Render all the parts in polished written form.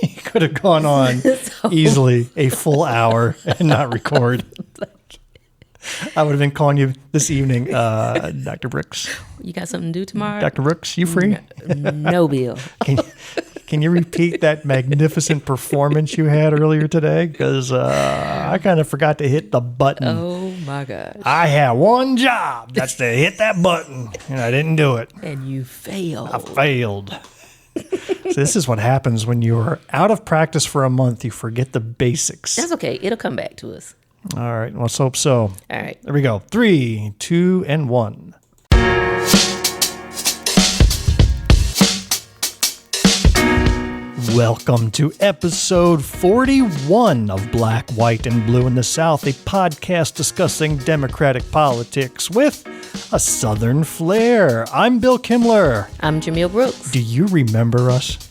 We could have gone on easily a full hour and not record. I would have been calling you this evening, Dr. Brooks. You got something to do tomorrow? Dr. Brooks, you free? No, Bill. Can you repeat that magnificent performance you had earlier today? Because I kind of forgot to hit the button. Oh, my gosh. I had one job. That's to hit that button, and I didn't do it. And you failed. I failed. So this is what happens when you're out of practice for a month. You forget the basics. That's okay. It'll come back to us. All right. Let's hope so. All right. There we go. 3, 2, and 1. Welcome to episode 41 of Black, White, and Blue in the South, a podcast discussing Democratic politics with a Southern flair. I'm Bill Kimler. I'm Jamil Brooks. Do you remember us?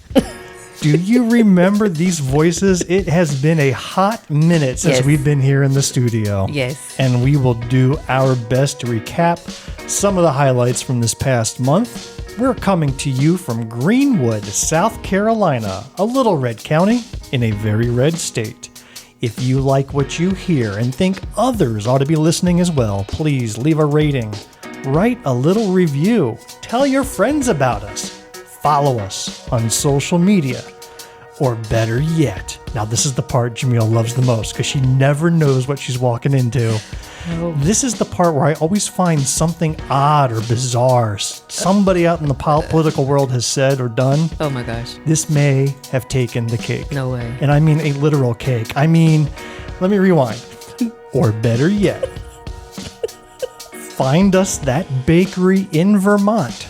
Do you remember these voices? It has been a hot minute since we've been here in the studio. Yes. And we will do our best to recap some of the highlights from this past month. We're coming to you from Greenwood, South Carolina, a little red county in a very red state. If you like what you hear and think others ought to be listening as well, please leave a rating, write a little review, tell your friends about us, follow us on social media, or better yet, now this is the part Jamil loves the most because she never knows what she's walking into. This is the part where I always find something odd or bizarre somebody out in the political world has said or done. Oh my gosh. This may have taken the cake. No way. And I mean a literal cake. I mean, let me rewind. Or better yet, find us that bakery in Vermont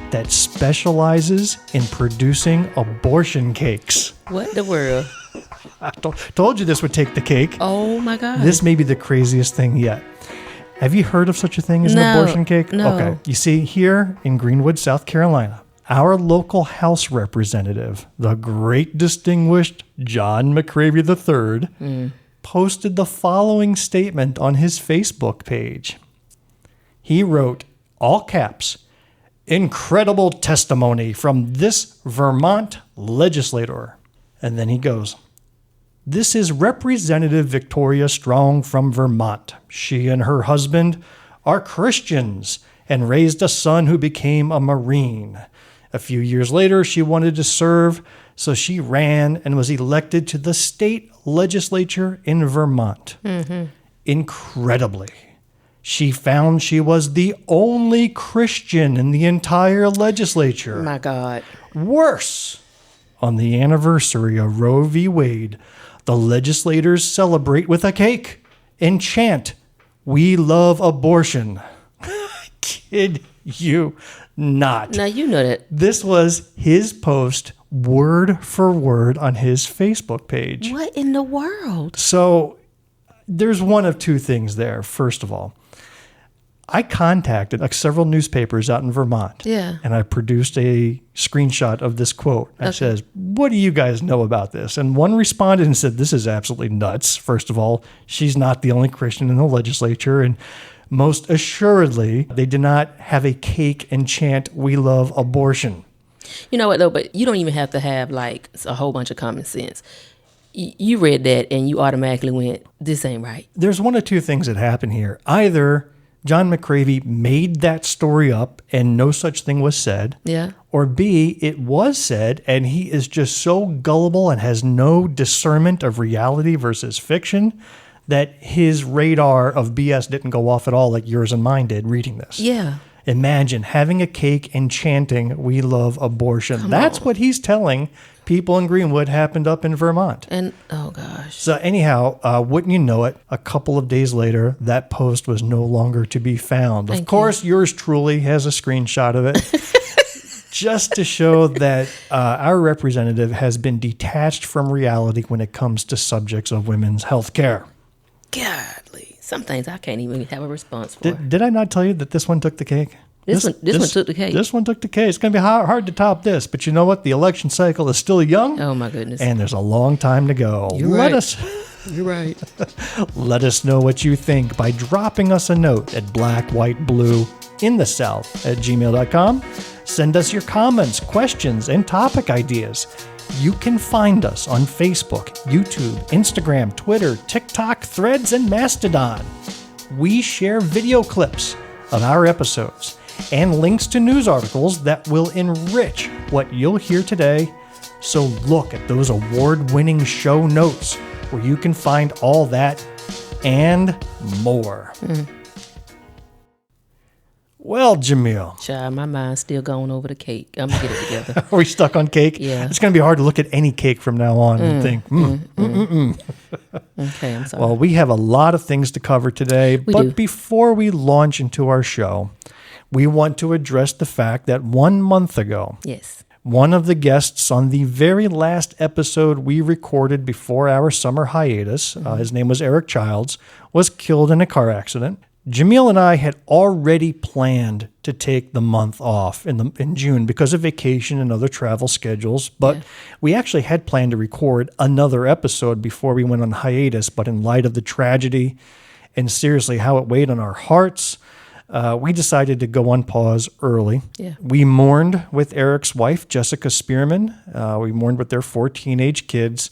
that specializes in producing abortion cakes. What the world? I told you this would take the cake. Oh my God. This may be the craziest thing yet. Have you heard of such a thing as an abortion cake? No. Okay. You see, here in Greenwood, South Carolina, our local House representative, the great distinguished John McCravey III, posted the following statement on his Facebook page. He wrote, all caps, "Incredible testimony from this Vermont legislator." And then he goes, "This is Representative Victoria Strong from Vermont. She and her husband are Christians and raised a son who became a Marine. A few years later, she wanted to serve, so she ran and was elected to the state legislature in Vermont. Incredibly, she found she was the only Christian in the entire legislature. My God. Worse, on the anniversary of Roe v. Wade, the legislators celebrate with a cake and chant, 'We love abortion.'" Kid you not. Now you know that. This was his post word for word on his Facebook page. What in the world? So there's one of two things there. First of all, I contacted several newspapers out in Vermont. Yeah. And I produced a screenshot of this quote. It says, "What do you guys know about this?" And one responded and said, "This is absolutely nuts. First of all, she's not the only Christian in the legislature. And most assuredly, they did not have a cake and chant, 'We love abortion.'" You know what, though? But you don't even have to have, like, a whole bunch of common sense. You read that and you automatically went, this ain't right. There's one of two things that happen here. Either John McCravey made that story up and no such thing was said. Yeah. Or B, it was said and he is just so gullible and has no discernment of reality versus fiction that his radar of BS didn't go off at all like yours and mine did reading this. Yeah. Imagine having a cake and chanting, "We love abortion." That's what he's telling people in Greenwood happened up in Vermont. And, oh gosh. So anyhow, wouldn't you know it, a couple of days later, that post was no longer to be found. Of course, yours truly has a screenshot of it. Just to show that our representative has been detached from reality when it comes to subjects of women's health care. Godly. Some things I can't even have a response for. Did I not tell you that this one took the cake? This one took the cake. This one took the cake. It's going to be hard to top this. But you know what? The election cycle is still young. Oh, my goodness. And there's a long time to go. You're right. You're right. Let us know what you think by dropping us a note at blackwhiteblue@gmail.com. Send us your comments, questions, and topic ideas. You can find us on Facebook, YouTube, Instagram, Twitter, TikTok, Threads, and Mastodon. We share video clips of our episodes and links to news articles that will enrich what you'll hear today. So look at those award-winning show notes where you can find all that and more. Well, Jamil. Child, my mind's still going over the cake. I'm going to get it together. Are we stuck on cake? Yeah. It's going to be hard to look at any cake from now on and think, Okay, I'm sorry. Well, we have a lot of things to cover today, but do. before we launch into our show, we want to address the fact that 1 month ago, Yes. one of the guests on the very last episode we recorded before our summer hiatus, his name was Eric Childs, was killed in a car accident. Jamil and I had already planned to take the month off in June because of vacation and other travel schedules, but we actually had planned to record another episode before we went on hiatus, but in light of the tragedy and seriously how it weighed on our hearts, we decided to go on pause early. Yeah. We mourned with Eric's wife, Jessica Spearman. We mourned with their 4 teenage kids.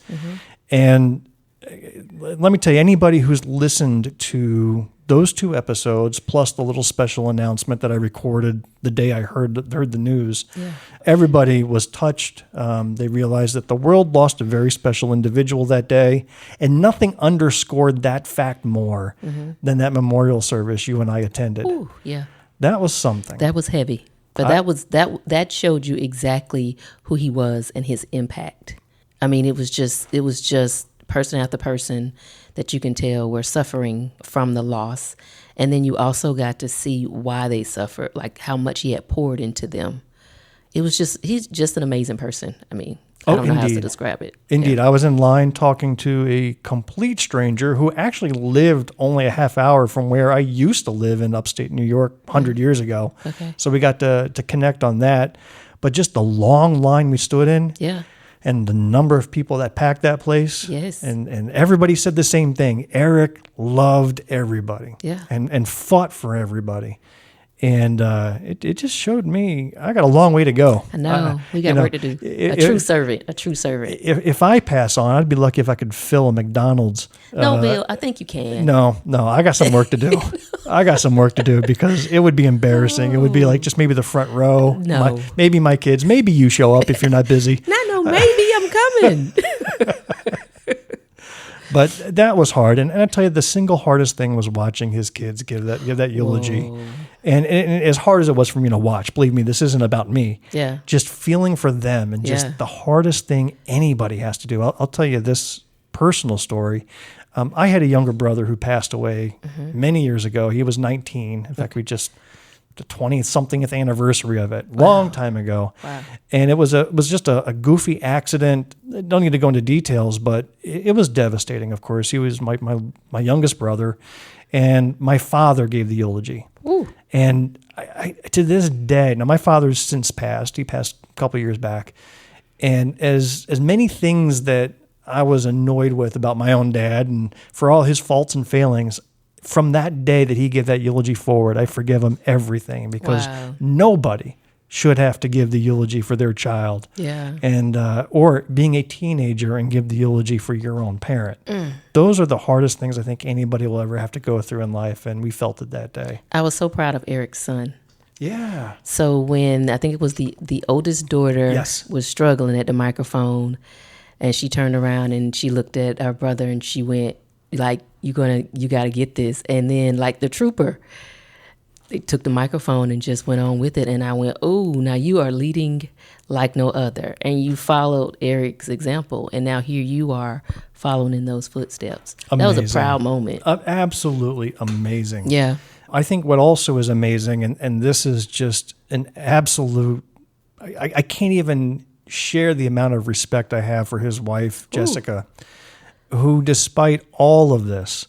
And let me tell you, anybody who's listened to those 2 episodes, plus the little special announcement that I recorded the day I heard the news, everybody was touched. They realized that the world lost a very special individual that day, and nothing underscored that fact more than that memorial service you and I attended. Ooh, yeah. That was something. That was heavy. But that showed you exactly who he was and his impact. I mean, it was just person after person that you can tell were suffering from the loss. And then you also got to see why they suffered, like how much he had poured into them. He's just an amazing person. I mean, I don't know how else to describe it. Indeed. I was in line talking to a complete stranger who actually lived only a half hour from where I used to live in upstate New York 100 years ago. Okay. So we got to connect on that. But just the long line we stood in. Yeah. And the number of people that packed that place. Yes. And everybody said the same thing. Eric loved everybody. Yeah. And fought for everybody. And it just showed me I got a long way to go. I know. We got work to do. A true servant. If I pass on, I'd be lucky if I could fill a McDonald's. No, Bill, I think you can. No, I got some work to do. I got some work to do because it would be embarrassing. It would be like just maybe the front row. No. Maybe my kids. Maybe you show up if you're not busy. No, maybe I'm coming. But that was hard. And I tell you, the single hardest thing was watching his kids give that eulogy. Whoa. And as hard as it was for me to watch, believe me, this isn't about me. Yeah. Just feeling for them and just the hardest thing anybody has to do. I'll tell you this personal story. I had a younger brother who passed away many years ago. He was 19. In fact, we just the 20-somethingth anniversary of it, long time ago. Wow. And it was just a goofy accident. Don't need to go into details, but it was devastating, of course. He was my youngest brother, and my father gave the eulogy. Ooh. And I to this day, now my father's since passed. He passed a couple of years back. And as many things that I was annoyed with about my own dad and for all his faults and failings, from that day that he gave that eulogy forward, I forgive him everything because nobody should have to give the eulogy for their child. Yeah. And or being a teenager and give the eulogy for your own parent. Those are the hardest things I think anybody will ever have to go through in life, and we felt it that day. I was so proud of Eric's son. Yeah. So when I think it was the oldest daughter was struggling at the microphone, and she turned around and she looked at our brother and she went like, you got to get this. And then like the trooper, they took the microphone and just went on with it. And I went, oh, now you are leading like no other. And you followed Eric's example. And now here you are following in those footsteps. Amazing. That was a proud moment. Absolutely amazing. Yeah. I think what also is amazing, and this is just an absolute, I can't even share the amount of respect I have for his wife, Jessica, who despite all of this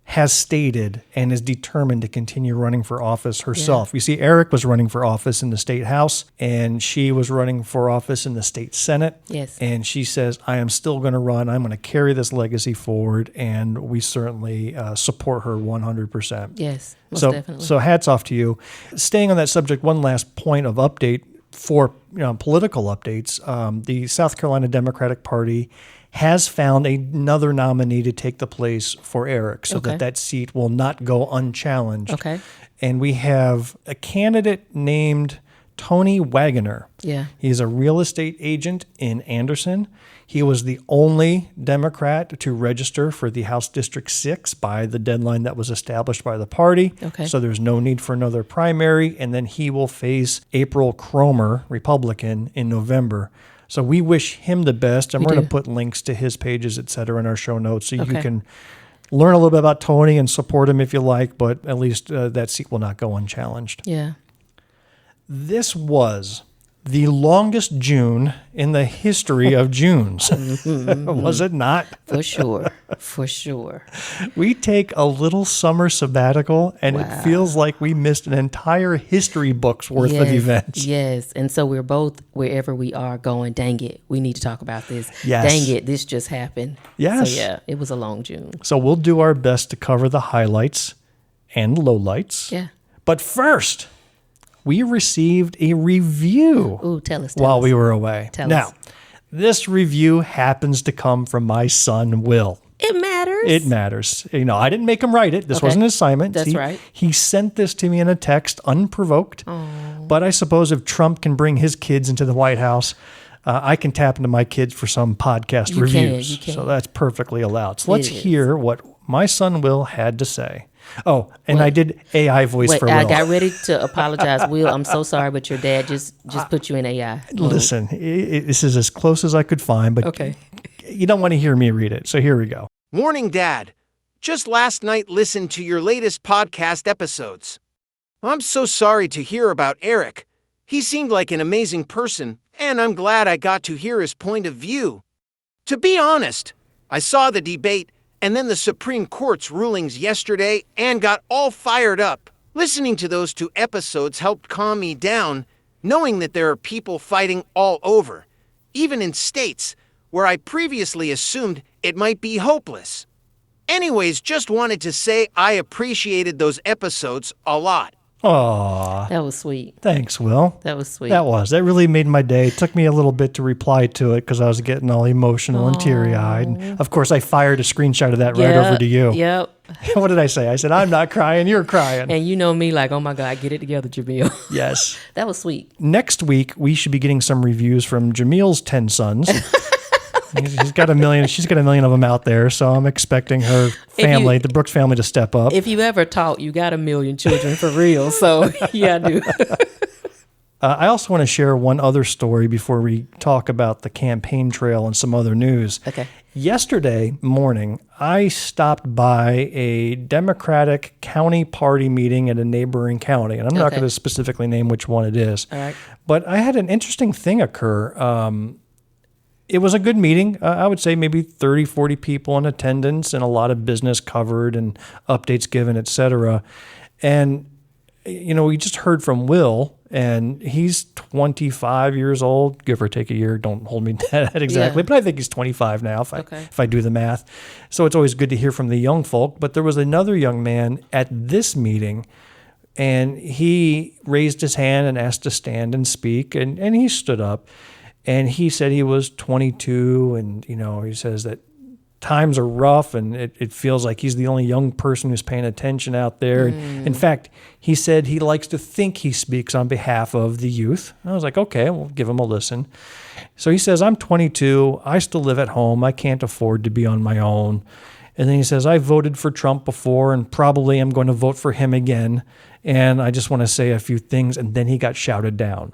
has stated and is determined to continue running for office herself. You see, Eric was running for office in the state house, and she was running for office in the state senate. Yes. And she says, I am still going to run. I'm going to carry this legacy forward, and we certainly support her 100%. Yes, most So, definitely. so hats off to you. Staying on that subject, one last point of update. for political updates, the South Carolina Democratic Party has found another nominee to take the place for Eric so that seat will not go unchallenged. Okay. And we have a candidate named Tony Wagoner. Yeah. He's a real estate agent in Anderson. He was the only Democrat to register for the House District 6 by the deadline that was established by the party. Okay. So there's no need for another primary. And then he will face April Cromer, Republican, in November. So we wish him the best. And we're going to put links to his pages, et cetera, in our show notes so you can learn a little bit about Tony and support him if you like, but at least that seat will not go unchallenged. Yeah. This was the longest June in the history of Junes. Was it not? For sure. For sure. We take a little summer sabbatical, and it feels like we missed an entire history book's worth of events. Yes. And so we're both, wherever we are, going, dang it, we need to talk about this. Yes. Dang it, this just happened. Yes. So, yeah, it was a long June. So we'll do our best to cover the highlights and lowlights. Yeah. But first, we received a review while we were away. Tell now, us. This review happens to come from my son, Will. It matters. It matters. I didn't make him write it. This wasn't an assignment. That's right. He sent this to me in a text, unprovoked. Aww. But I suppose if Trump can bring his kids into the White House, I can tap into my kids for some podcast reviews. You can. So that's perfectly allowed. So let's hear what my son Will had to say. Oh, and I did AI voice for Will. I got ready to apologize. Will, I'm so sorry, but your dad just put you in AI mode. Listen, this is as close as I could find, but you don't want to hear me read it. So here we go. Morning, Dad. Just last night listened to your latest podcast episodes. I'm so sorry to hear about Eric. He seemed like an amazing person, and I'm glad I got to hear his point of view. To be honest, I saw the debate and then the Supreme Court's rulings yesterday and got all fired up. Listening to those 2 episodes helped calm me down, knowing that there are people fighting all over, even in states where I previously assumed it might be hopeless. Anyways, just wanted to say I appreciated those episodes a lot. Aw. That was sweet. Thanks, Will. That was sweet. That really made my day. It took me a little bit to reply to it because I was getting all emotional and teary-eyed. And of course, I fired a screenshot of that right over to you. Yep. What did I say? I said, I'm not crying, you're crying. And you know me like, oh my God, get it together, Jamil. Yes. That was sweet. Next week, we should be getting some reviews from Jamil's 10 sons. She's got 1 million. She's got 1 million of them out there, so I'm expecting her family, the Brooks family, to step up. If you ever taught, you got 1 million children for real. So yeah, I do. I also want to share one other story before we talk about the campaign trail and some other news. Okay. Yesterday morning, I stopped by a Democratic county party meeting at a neighboring county, and I'm not going to specifically name which one it is. All right. But I had an interesting thing occur. It was a good meeting. I would say maybe 30, 40 people in attendance and a lot of business covered and updates given, et cetera. And, we just heard from Will, and he's 25 years old, give or take a year. Don't hold me to that exactly, but I think he's 25 now if I do the math. So it's always good to hear from the young folk. But there was another young man at this meeting, and he raised his hand and asked to stand and speak, and he stood up. And he said he was 22, and, he says that times are rough, and it feels like he's the only young person who's paying attention out there. And in fact, he said he likes to think he speaks on behalf of the youth. And I was like, okay, we'll give him a listen. So he says, I'm 22. I still live at home. I can't afford to be on my own. And then he says, I voted for Trump before, and probably I'm going to vote for him again. And I just want to say a few things. And then he got shouted down,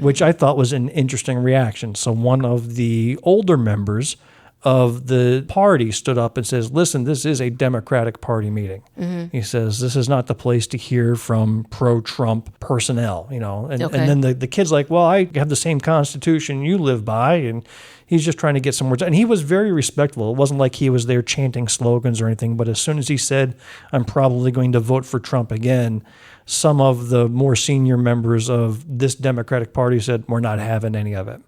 which I thought was an interesting reaction. So one of the older members of the party stood up and says, listen, this is a Democratic Party meeting. He says, this is not the place to hear from pro-Trump personnel, And then the kid's like, well, I have the same Constitution you live by, and he's just trying to get some words. And he was very respectful. It wasn't like he was there chanting slogans or anything, but as soon as he said, I'm probably going to vote for Trump again, some of the more senior members of this Democratic Party said, we're not having any of it.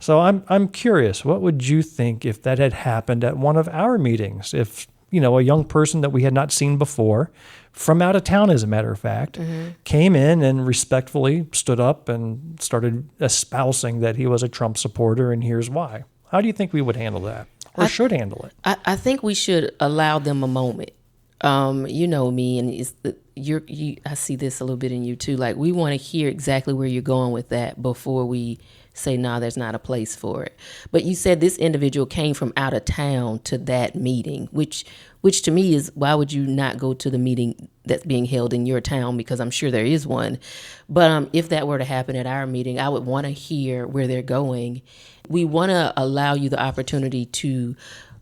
So I'm curious, what would you think if that had happened at one of our meetings? If a young person that we had not seen before, from out of town, as a matter of fact, came in and respectfully stood up and started espousing that he was a Trump supporter, and here's why. How do you think we would handle that, or should handle it? I think we should allow them a moment. You know me, and I see this a little bit in you too. Like, we want to hear exactly where you're going with that before we say, no, there's not a place for it. But you said this individual came from out of town to that meeting, which to me is, why would you not go to the meeting that's being held in your town? Because I'm sure there is one. But if that were to happen at our meeting, I would want to hear where they're going. We want to allow you the opportunity to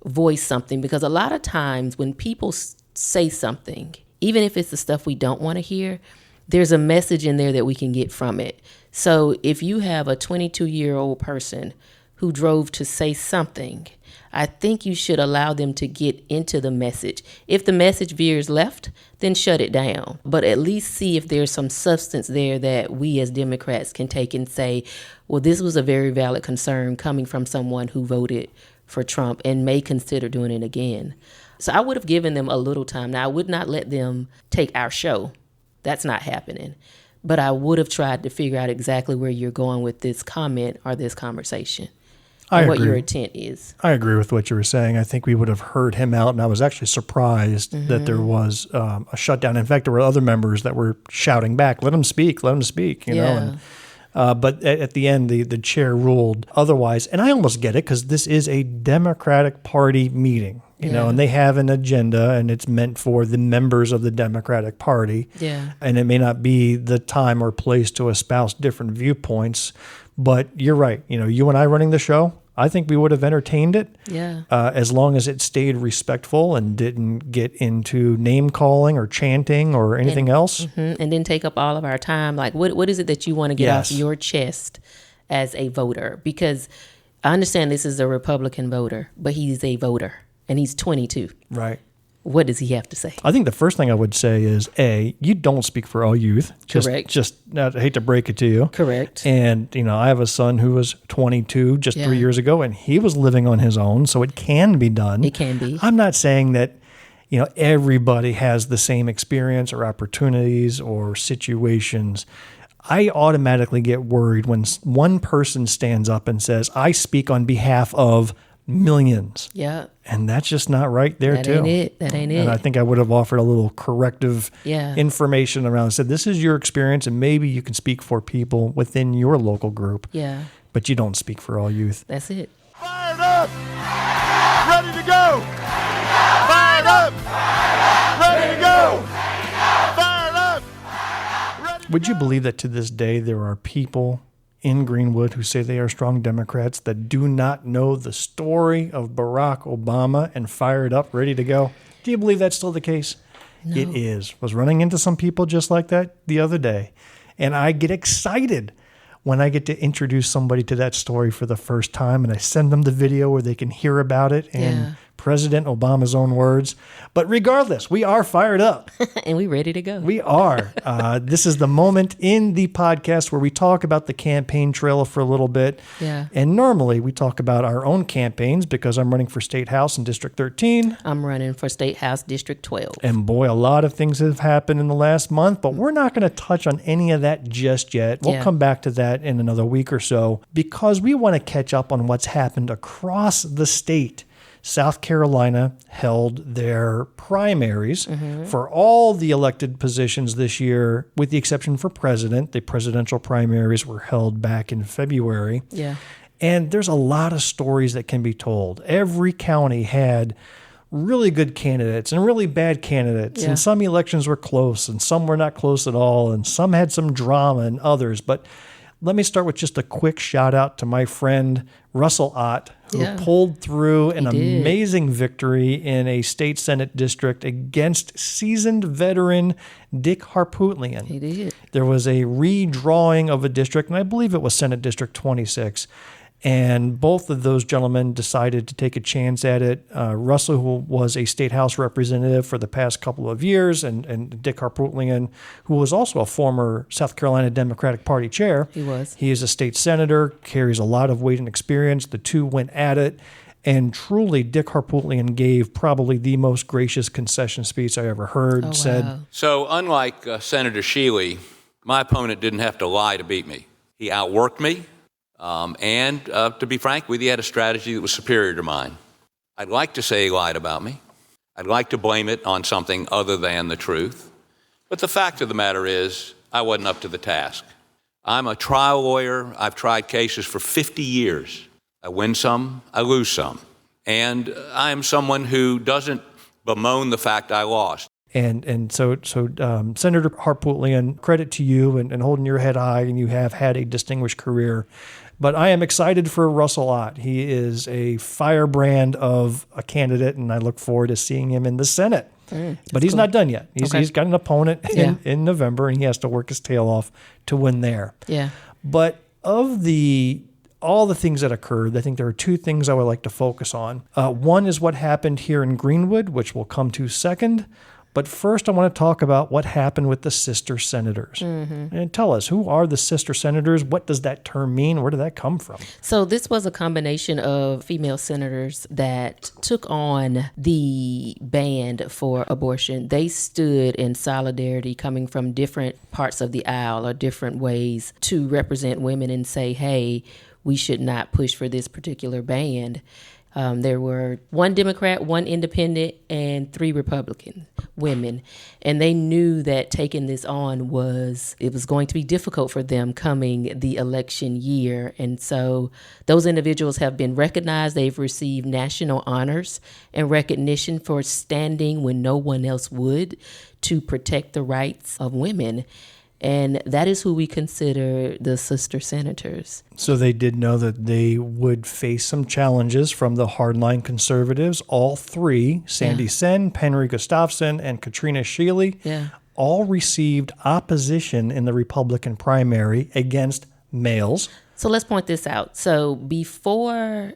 voice something, because a lot of times when people say something, even if it's the stuff we don't want to hear, there's a message in there that we can get from it. So if you have a 22-year-old person who drove to say something, I think you should allow them to get into the message. If the message veers left, then shut it down. But at least see if there's some substance there that we as Democrats can take and say, well, this was a very valid concern coming from someone who voted for Trump and may consider doing it again. So I would have given them a little time. Now, I would not let them take our show. That's not happening. But I would have tried to figure out exactly where you're going with this comment or this conversation. And what your intent is. I agree with what you were saying. I think we would have heard him out, and I was actually surprised that there was a shutdown. In fact, there were other members that were shouting back, let him speak, you know. And, but at the end, the chair ruled otherwise. And I almost get it, because this is a Democratic Party meeting, you know, and they have an agenda, and it's meant for the members of the Democratic Party. Yeah. And it may not be the time or place to espouse different viewpoints, but you're right. You know, you and I running the show, I think we would have entertained it, as long as it stayed respectful and didn't get into name calling or chanting or anything else. And then take up all of our time. Like, what is it that you want to get off your chest as a voter? Because I understand this is a Republican voter, but he's a voter, and he's 22. Right. What does he have to say? I think the first thing I would say is, A, you don't speak for all youth. Correct. I hate to break it to you. Correct. And, you know, I have a son who was 22 just 3 years ago, and he was living on his own, so it can be done. It can be. I'm not saying that, you know, everybody has the same experience or opportunities or situations. I automatically get worried when one person stands up and says, I speak on behalf of millions. Yeah. And that's just not right there, that too. That ain't it. And I think I would have offered a little corrective information around and said, this is your experience, and maybe you can speak for people within your local group. Yeah. But you don't speak for all youth. That's it. Fired up! Ready to go! Fired up! Ready to go! Fired up! Would you believe that to this day there are people in Greenwood who say they are strong Democrats that do not know the story of Barack Obama and fired up, ready to go? Do you believe that's still the case? No. It is. Was running into some people just like that the other day. And I get excited when I get to introduce somebody to that story for the first time, and I send them the video where they can hear about it in President Obama's own words. But regardless, we are fired up. And we ready to go. We are. This is the moment in the podcast where we talk about the campaign trail for a little bit. Yeah. And normally we talk about our own campaigns, because I'm running for State House in District 13. I'm running for State House District 12. And boy, a lot of things have happened in the last month, but we're not going to touch on any of that just yet. We'll come back to that in another week or so, because we want to catch up on what's happened across the state. South Carolina held their primaries for all the elected positions this year, with the exception for president. The presidential primaries were held back in February. Yeah. And there's a lot of stories that can be told. Every county had really good candidates and really bad candidates. And some elections were close, and some were not close at all, and some had some drama and others. But let me start with just a quick shout out to my friend Russell Ott, who pulled through an amazing victory in a state Senate district against seasoned veteran Dick Harpootlian. He did. There was a redrawing of a district, and I believe it was Senate District 26. And both of those gentlemen decided to take a chance at it. Russell, who was a state house representative for the past couple of years, and Dick Harpootlian, who was also a former South Carolina Democratic Party chair. He was. He is a state senator, carries a lot of weight and experience. The two went at it. And truly, Dick Harpootlian gave probably the most gracious concession speech I ever heard. Oh, Said, wow. So unlike Senator Shealy, my opponent didn't have to lie to beat me. He outworked me, and to be frank with you, he had a strategy that was superior to mine. I'd like to say he lied about me. I'd like to blame it on something other than the truth. But the fact of the matter is, I wasn't up to the task. I'm a trial lawyer. I've tried cases for 50 years. I win some, I lose some. And I am someone who doesn't bemoan the fact I lost. And so Senator Harpootlian, credit to you and holding your head high, and you have had a distinguished career. But I am excited for Russell Ott. He is a firebrand of a candidate, and I look forward to seeing him in the Senate. But he's not done yet. He's got an opponent in November, and he has to work his tail off to win there. Yeah. But of all the things that occurred, I think there are two things I would like to focus on. One is what happened here in Greenwood, which we'll come to second. But first, I want to talk about what happened with the sister senators. And tell us, who are the sister senators? What does that term mean? Where did that come from? So this was a combination of female senators that took on the ban for abortion. They stood in solidarity, coming from different parts of the aisle or different ways to represent women and say, hey, we should not push for this particular ban. There were one Democrat, one independent, and 3 Republican women. And they knew that taking this on was going to be difficult for them coming the election year. And so those individuals have been recognized. They've received national honors and recognition for standing when no one else would to protect the rights of women. And that is who we consider the sister senators. So they did know that they would face some challenges from the hardline conservatives. All 3, Sandy Senn, Penry Gustafson, and Katrina Shealy, all received opposition in the Republican primary against males. So let's point this out. So before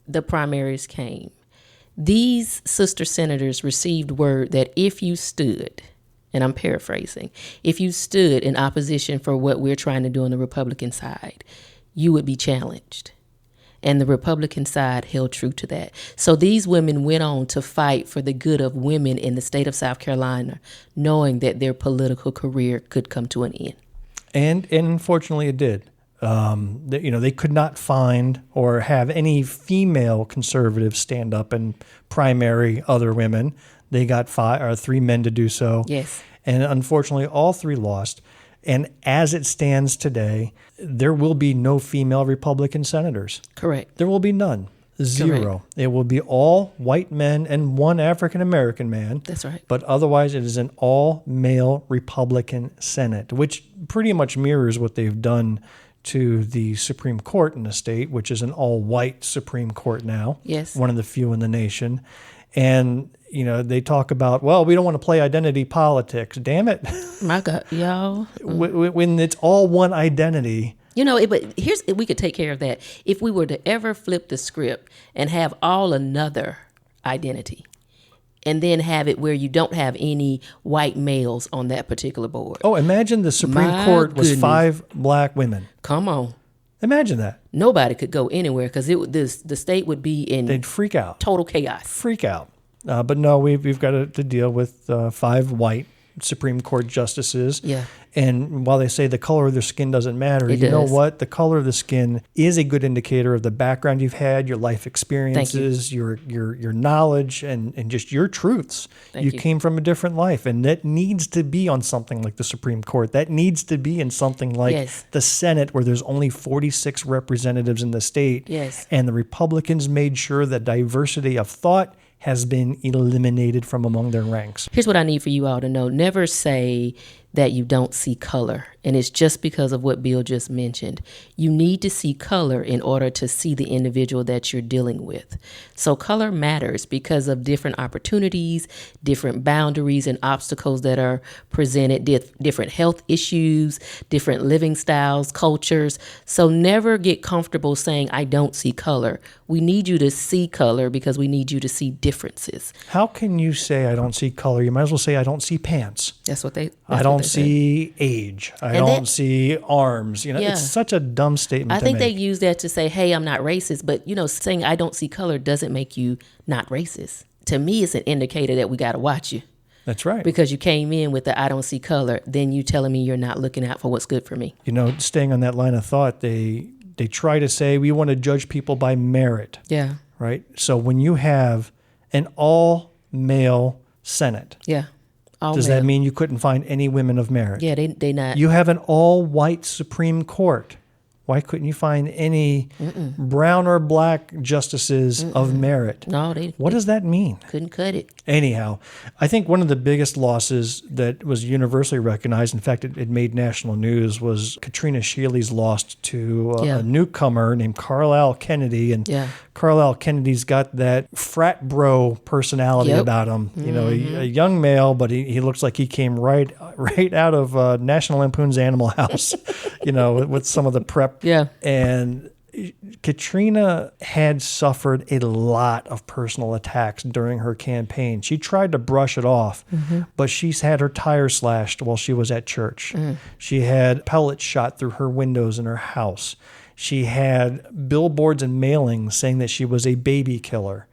the primaries came, these sister senators received word that if you stood, and I'm paraphrasing, if you stood in opposition for what we're trying to do on the Republican side, you would be challenged. And the Republican side held true to that. So these women went on to fight for the good of women in the state of South Carolina, knowing that their political career could come to an end. And unfortunately it did. They could not find or have any female conservatives stand up and primary other women. They got 3 men to do so. Yes. And unfortunately, all 3 lost. And as it stands today, there will be no female Republican senators. Correct. There will be none. 0. Correct. It will be all white men and 1 African-American man. That's right. But otherwise, it is an all-male Republican Senate, which pretty much mirrors what they've done to the Supreme Court in the state, which is an all-white Supreme Court now. Yes. One of the few in the nation. And they talk about, well, we don't want to play identity politics. Damn it. My God, y'all. When it's all one identity. But we could take care of that. If we were to ever flip the script and have all another identity, and then have it where you don't have any white males on that particular board. Oh, imagine the Supreme Court was 5 black women. Come on. Imagine that. Nobody could go anywhere because the state would be in they'd freak out. Total chaos. Freak out. But no, we've got to deal with 5 white Supreme Court justices. Yeah. And while they say the color of their skin doesn't matter, you know what? The color of the skin is a good indicator of the background you've had, your life experiences, your knowledge, and just your truths. You came from a different life, and that needs to be on something like the Supreme Court. That needs to be in something like the Senate, where there's only 46 representatives in the state. Yes. And the Republicans made sure that diversity of thought has been eliminated from among their ranks. Here's what I need for you all to know. Never say that you don't see color, and it's just because of what Bill just mentioned. You need to see color in order to see the individual that you're dealing with. So color matters because of different opportunities, different boundaries and obstacles that are presented, different health issues, different living styles, cultures. So never get comfortable saying, I don't see color. We need you to see color because we need you to see differences. How can you say I don't see color? You might as well say I don't see pants. That's what they I don't don't see age. I don't see arms. It's such a dumb statement. I think they use that to say, hey, I'm not racist. But, saying I don't see color doesn't make you not racist. To me, it's an indicator that we got to watch you. That's right. Because you came in with the I don't see color, then you telling me you're not looking out for what's good for me. Staying on that line of thought, they try to say we want to judge people by merit. Yeah. Right? So when you have an all-male Senate. Yeah. Does that mean you couldn't find any women of merit? Yeah, they not. You have an all-white Supreme Court. Why couldn't you find any brown or black justices of merit? No, what does that mean? Couldn't cut it. Anyhow, I think one of the biggest losses that was universally recognized, in fact, it made national news, was Katrina Shealy's loss to a newcomer named Carlisle Kennedy. And Carlisle Kennedy's got that frat bro personality about him. A young male, but he looks like he came right out of National Lampoon's Animal House, with some of the prep. Yeah. And Katrina had suffered a lot of personal attacks during her campaign. She tried to brush it off, but she's had her tires slashed while she was at church. She had pellets shot through her windows in her house. She had billboards and mailings saying that she was a baby killer.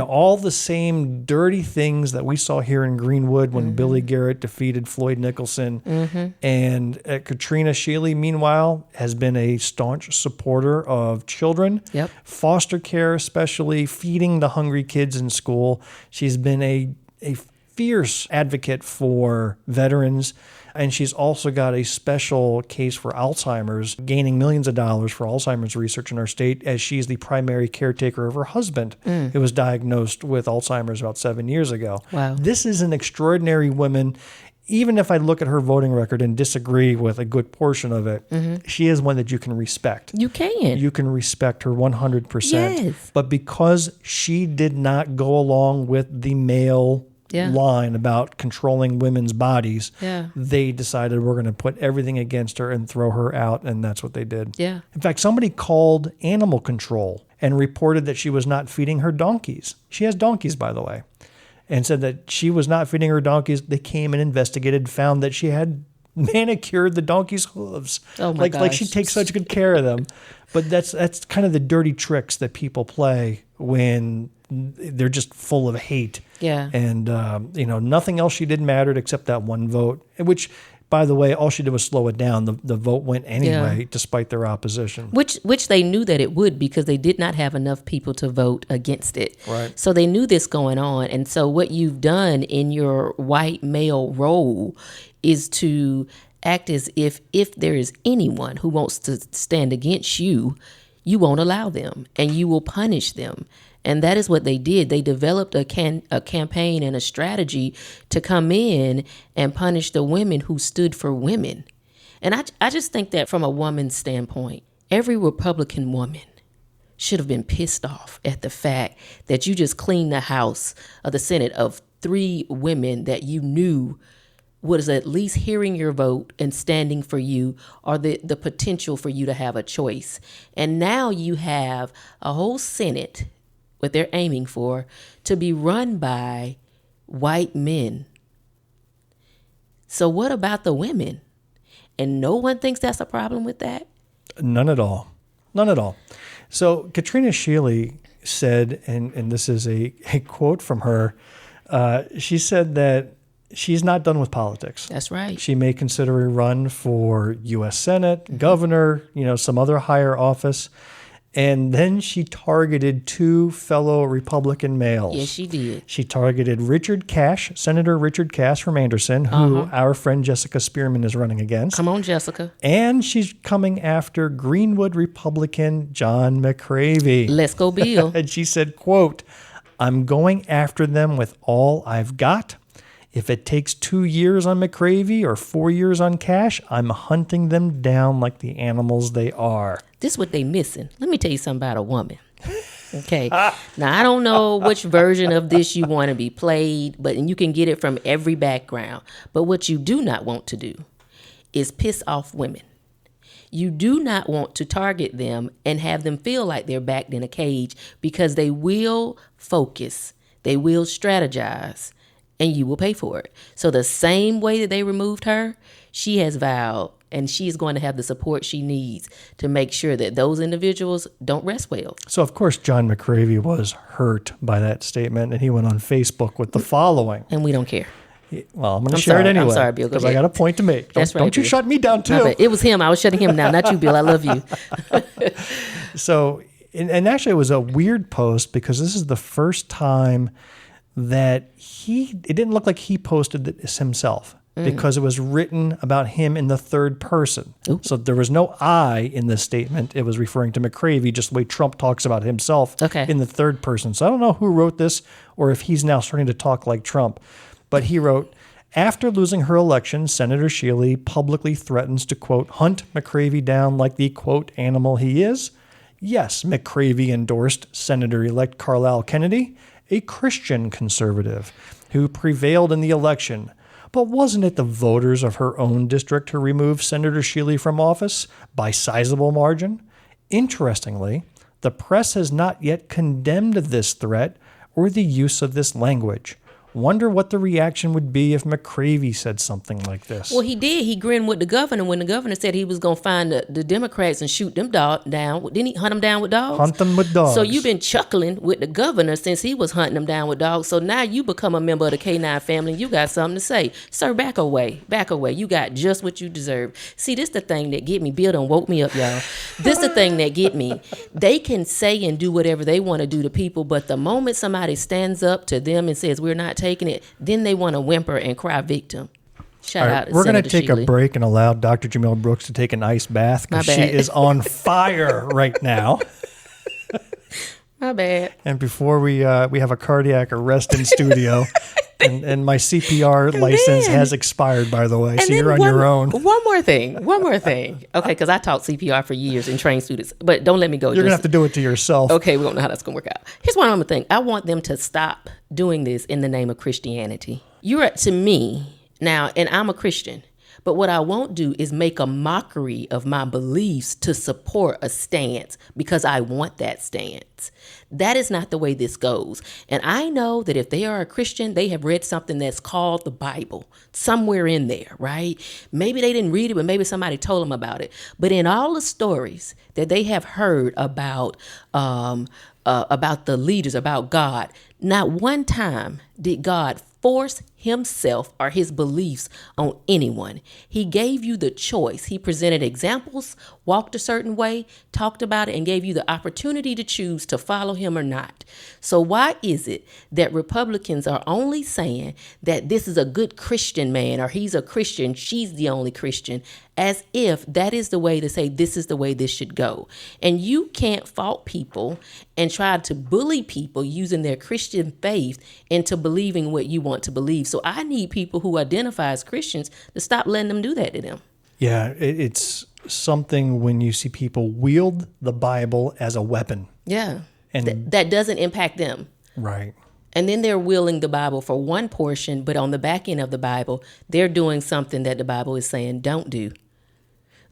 All the same dirty things that we saw here in Greenwood when Billy Garrett defeated Floyd Nicholson. And Katrina Shealy, meanwhile, has been a staunch supporter of children, foster care especially, feeding the hungry kids in school. She's been a fierce advocate for veterans. And she's also got a special case for Alzheimer's, gaining millions of dollars for Alzheimer's research in our state, as she's the primary caretaker of her husband, who was diagnosed with Alzheimer's about 7 years ago. Wow. This is an extraordinary woman. Even if I look at her voting record and disagree with a good portion of it, she is one that you can respect. You can. You can respect her 100%. Yes. But because she did not go along with the male line about controlling women's bodies, they decided we're going to put everything against her and throw her out, and that's what they did. Yeah. In fact, somebody called animal control and reported that she was not feeding her donkeys. She has donkeys, by the way, and said that she was not feeding her donkeys. They came and investigated, found that she had manicured the donkey's hooves. Oh my gosh. Like she takes such good care of them. But that's kind of the dirty tricks that people play when they're just full of hate. Yeah. And, nothing else she did mattered except that one vote, which, by the way, all she did was slow it down. The vote went anyway, despite their opposition. Which they knew that it would, because they did not have enough people to vote against it. Right. So they knew this going on. And so what you've done in your white male role is to act as if there is anyone who wants to stand against you, you won't allow them and you will punish them. And that is what they did. They developed a campaign and a strategy to come in and punish the women who stood for women. And I just think that from a woman's standpoint, every Republican woman should have been pissed off at the fact that you just cleaned the House of the Senate of 3 women that you knew was at least hearing your vote and standing for you, or the potential for you to have a choice. And now you have a whole Senate, what they're aiming for, to be run by white men. So what about the women? And no one thinks that's a problem with that? None at all. None at all. So Katrina Shealy said, and this is a quote from her, she said that she's not done with politics. That's right. She may consider a run for U.S. Senate, governor, some other higher office. And then she targeted 2 fellow Republican males. Yes, she did. She targeted Richard Cash, Senator Richard Cash from Anderson, who our friend Jessica Spearman is running against. Come on, Jessica. And she's coming after Greenwood Republican John McCravey. Let's go, Bill. And she said, quote, "I'm going after them with all I've got. If it takes 2 years on McCravey or 4 years on Cash, I'm hunting them down like the animals they are." This is what they missing. Let me tell you something about a woman. Okay. Now, I don't know which version of this you want to be played, and you can get it from every background. But what you do not want to do is piss off women. You do not want to target them and have them feel like they're backed in a cage, because they will focus, they will strategize, and you will pay for it. So the same way that they removed her, she has vowed, and she is going to have the support she needs to make sure that those individuals don't rest well. So, of course, John McCravy was hurt by that statement, and he went on Facebook with the following. And we don't care. Well, I'm going to share it anyway. I'm sorry, Bill. Because I got a point to make. That's right, Don't you Bill. shut me down, too. It was him. I was shutting him down, not you, Bill. I love you. So, and actually, it was a weird post because this is the first time that it didn't look like he posted this himself because it was written about him in the third person. Ooh. So there was no I in this statement. It was referring to McCravy, just the way Trump talks about himself in the third person. So I don't know who wrote this or if he's now starting to talk like Trump. But he wrote, after losing her election, Senator Shealy publicly threatens to, quote, hunt McCravy down like the, quote, animal he is. Yes, McCravy endorsed Senator-elect Carlisle Kennedy, a Christian conservative who prevailed in the election. But wasn't it the voters of her own district who removed Senator Shealy from office by sizable margin? Interestingly, the press has not yet condemned this threat or the use of this language. Wonder what the reaction would be if McCravy said something like this. Well, he did. He grinned with the governor when the governor said he was going to find the Democrats and shoot them down. Didn't he hunt them down with dogs? Hunt them with dogs. So you've been chuckling with the governor since he was hunting them down with dogs. So now you become a member of the K9 family. You got something to say. Sir, back away. Back away. You got just what you deserve. See, this the thing that get me. Bill done woke me up, y'all. This the thing that get me. They can say and do whatever they want to do to people, but the moment somebody stands up to them and says, we're not taking it, then they want to whimper and cry victim. Shout out to we're going to Senator take Shealy. A break and allow Dr. Jamil Brooks to take an ice bath because she is on fire right now. My bad. And before we have a cardiac arrest in studio, and my CPR license has expired, by the way, so you're on your own. One more thing. Okay, because I taught CPR for years and trained students, but don't let me go. You're going to have to do it to yourself. Okay, we don't know how that's going to work out. Here's one other thing. I want them to stop doing this in the name of Christianity. You're to me now, and I'm a Christian, but what I won't do is make a mockery of my beliefs to support a stance because I want that stance. That is not the way this goes. And I know that if they are a Christian, they have read something that's called the Bible somewhere in there, right? Maybe they didn't read it, but maybe somebody told them about it. But in all the stories that they have heard about the leaders, about God, not one time did God force himself or his beliefs on anyone. He gave you the choice. He presented examples, walked a certain way, talked about it, and gave you the opportunity to choose to follow him or not. So why is it that Republicans are only saying that this is a good Christian man or he's a Christian, she's the only Christian, as if that is the way to say this is the way this should go? And you can't fault people and try to bully people using their Christian faith into believing what you want to believe. So I need people who identify as Christians to stop letting them do that to them. Yeah, it's something when you see people wield the Bible as a weapon. Yeah, and that doesn't impact them. Right. And then they're wielding the Bible for one portion, but on the back end of the Bible, they're doing something that the Bible is saying don't do.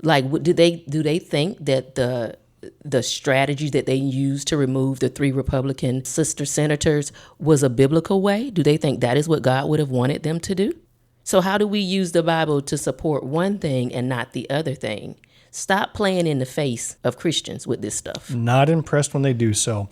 Like, do they think that the strategy that they used to remove the 3 Republican sister senators was a biblical way? Do they think that is what God would have wanted them to do? So how do we use the Bible to support one thing and not the other thing? Stop playing in the face of Christians with this stuff. Not impressed when they do so.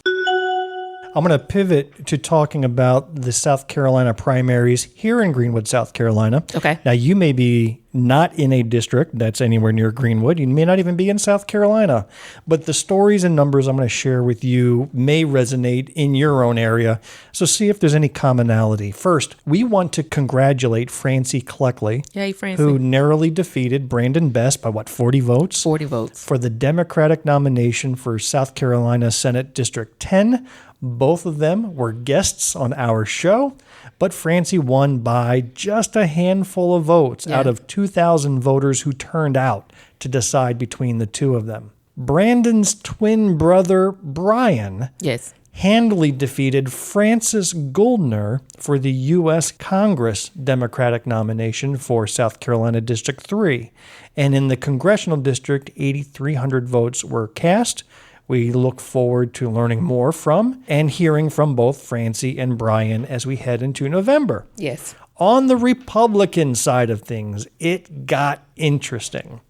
I'm going to pivot to talking about the South Carolina primaries here in Greenwood, South Carolina. Okay. Now, you may be not in a district that's anywhere near Greenwood. You may not even be in South Carolina. But the stories and numbers I'm going to share with you may resonate in your own area. So see if there's any commonality. First, we want to congratulate Francie Cleckley, Yay, Francie. who narrowly defeated Brandon Best by 40 votes? 40 votes. For the Democratic nomination for South Carolina Senate District 10. Both of them were guests on our show, but Francie won by just a handful of votes out of 2,000 voters who turned out to decide between the two of them. Brandon's twin brother, Brian, handily defeated Francis Goldner for the U.S. Congress Democratic nomination for South Carolina District 3. And in the congressional district, 8,300 votes were cast, we look forward to learning more from and hearing from both Francie and Brian as we head into November. Yes. On the Republican side of things, it got interesting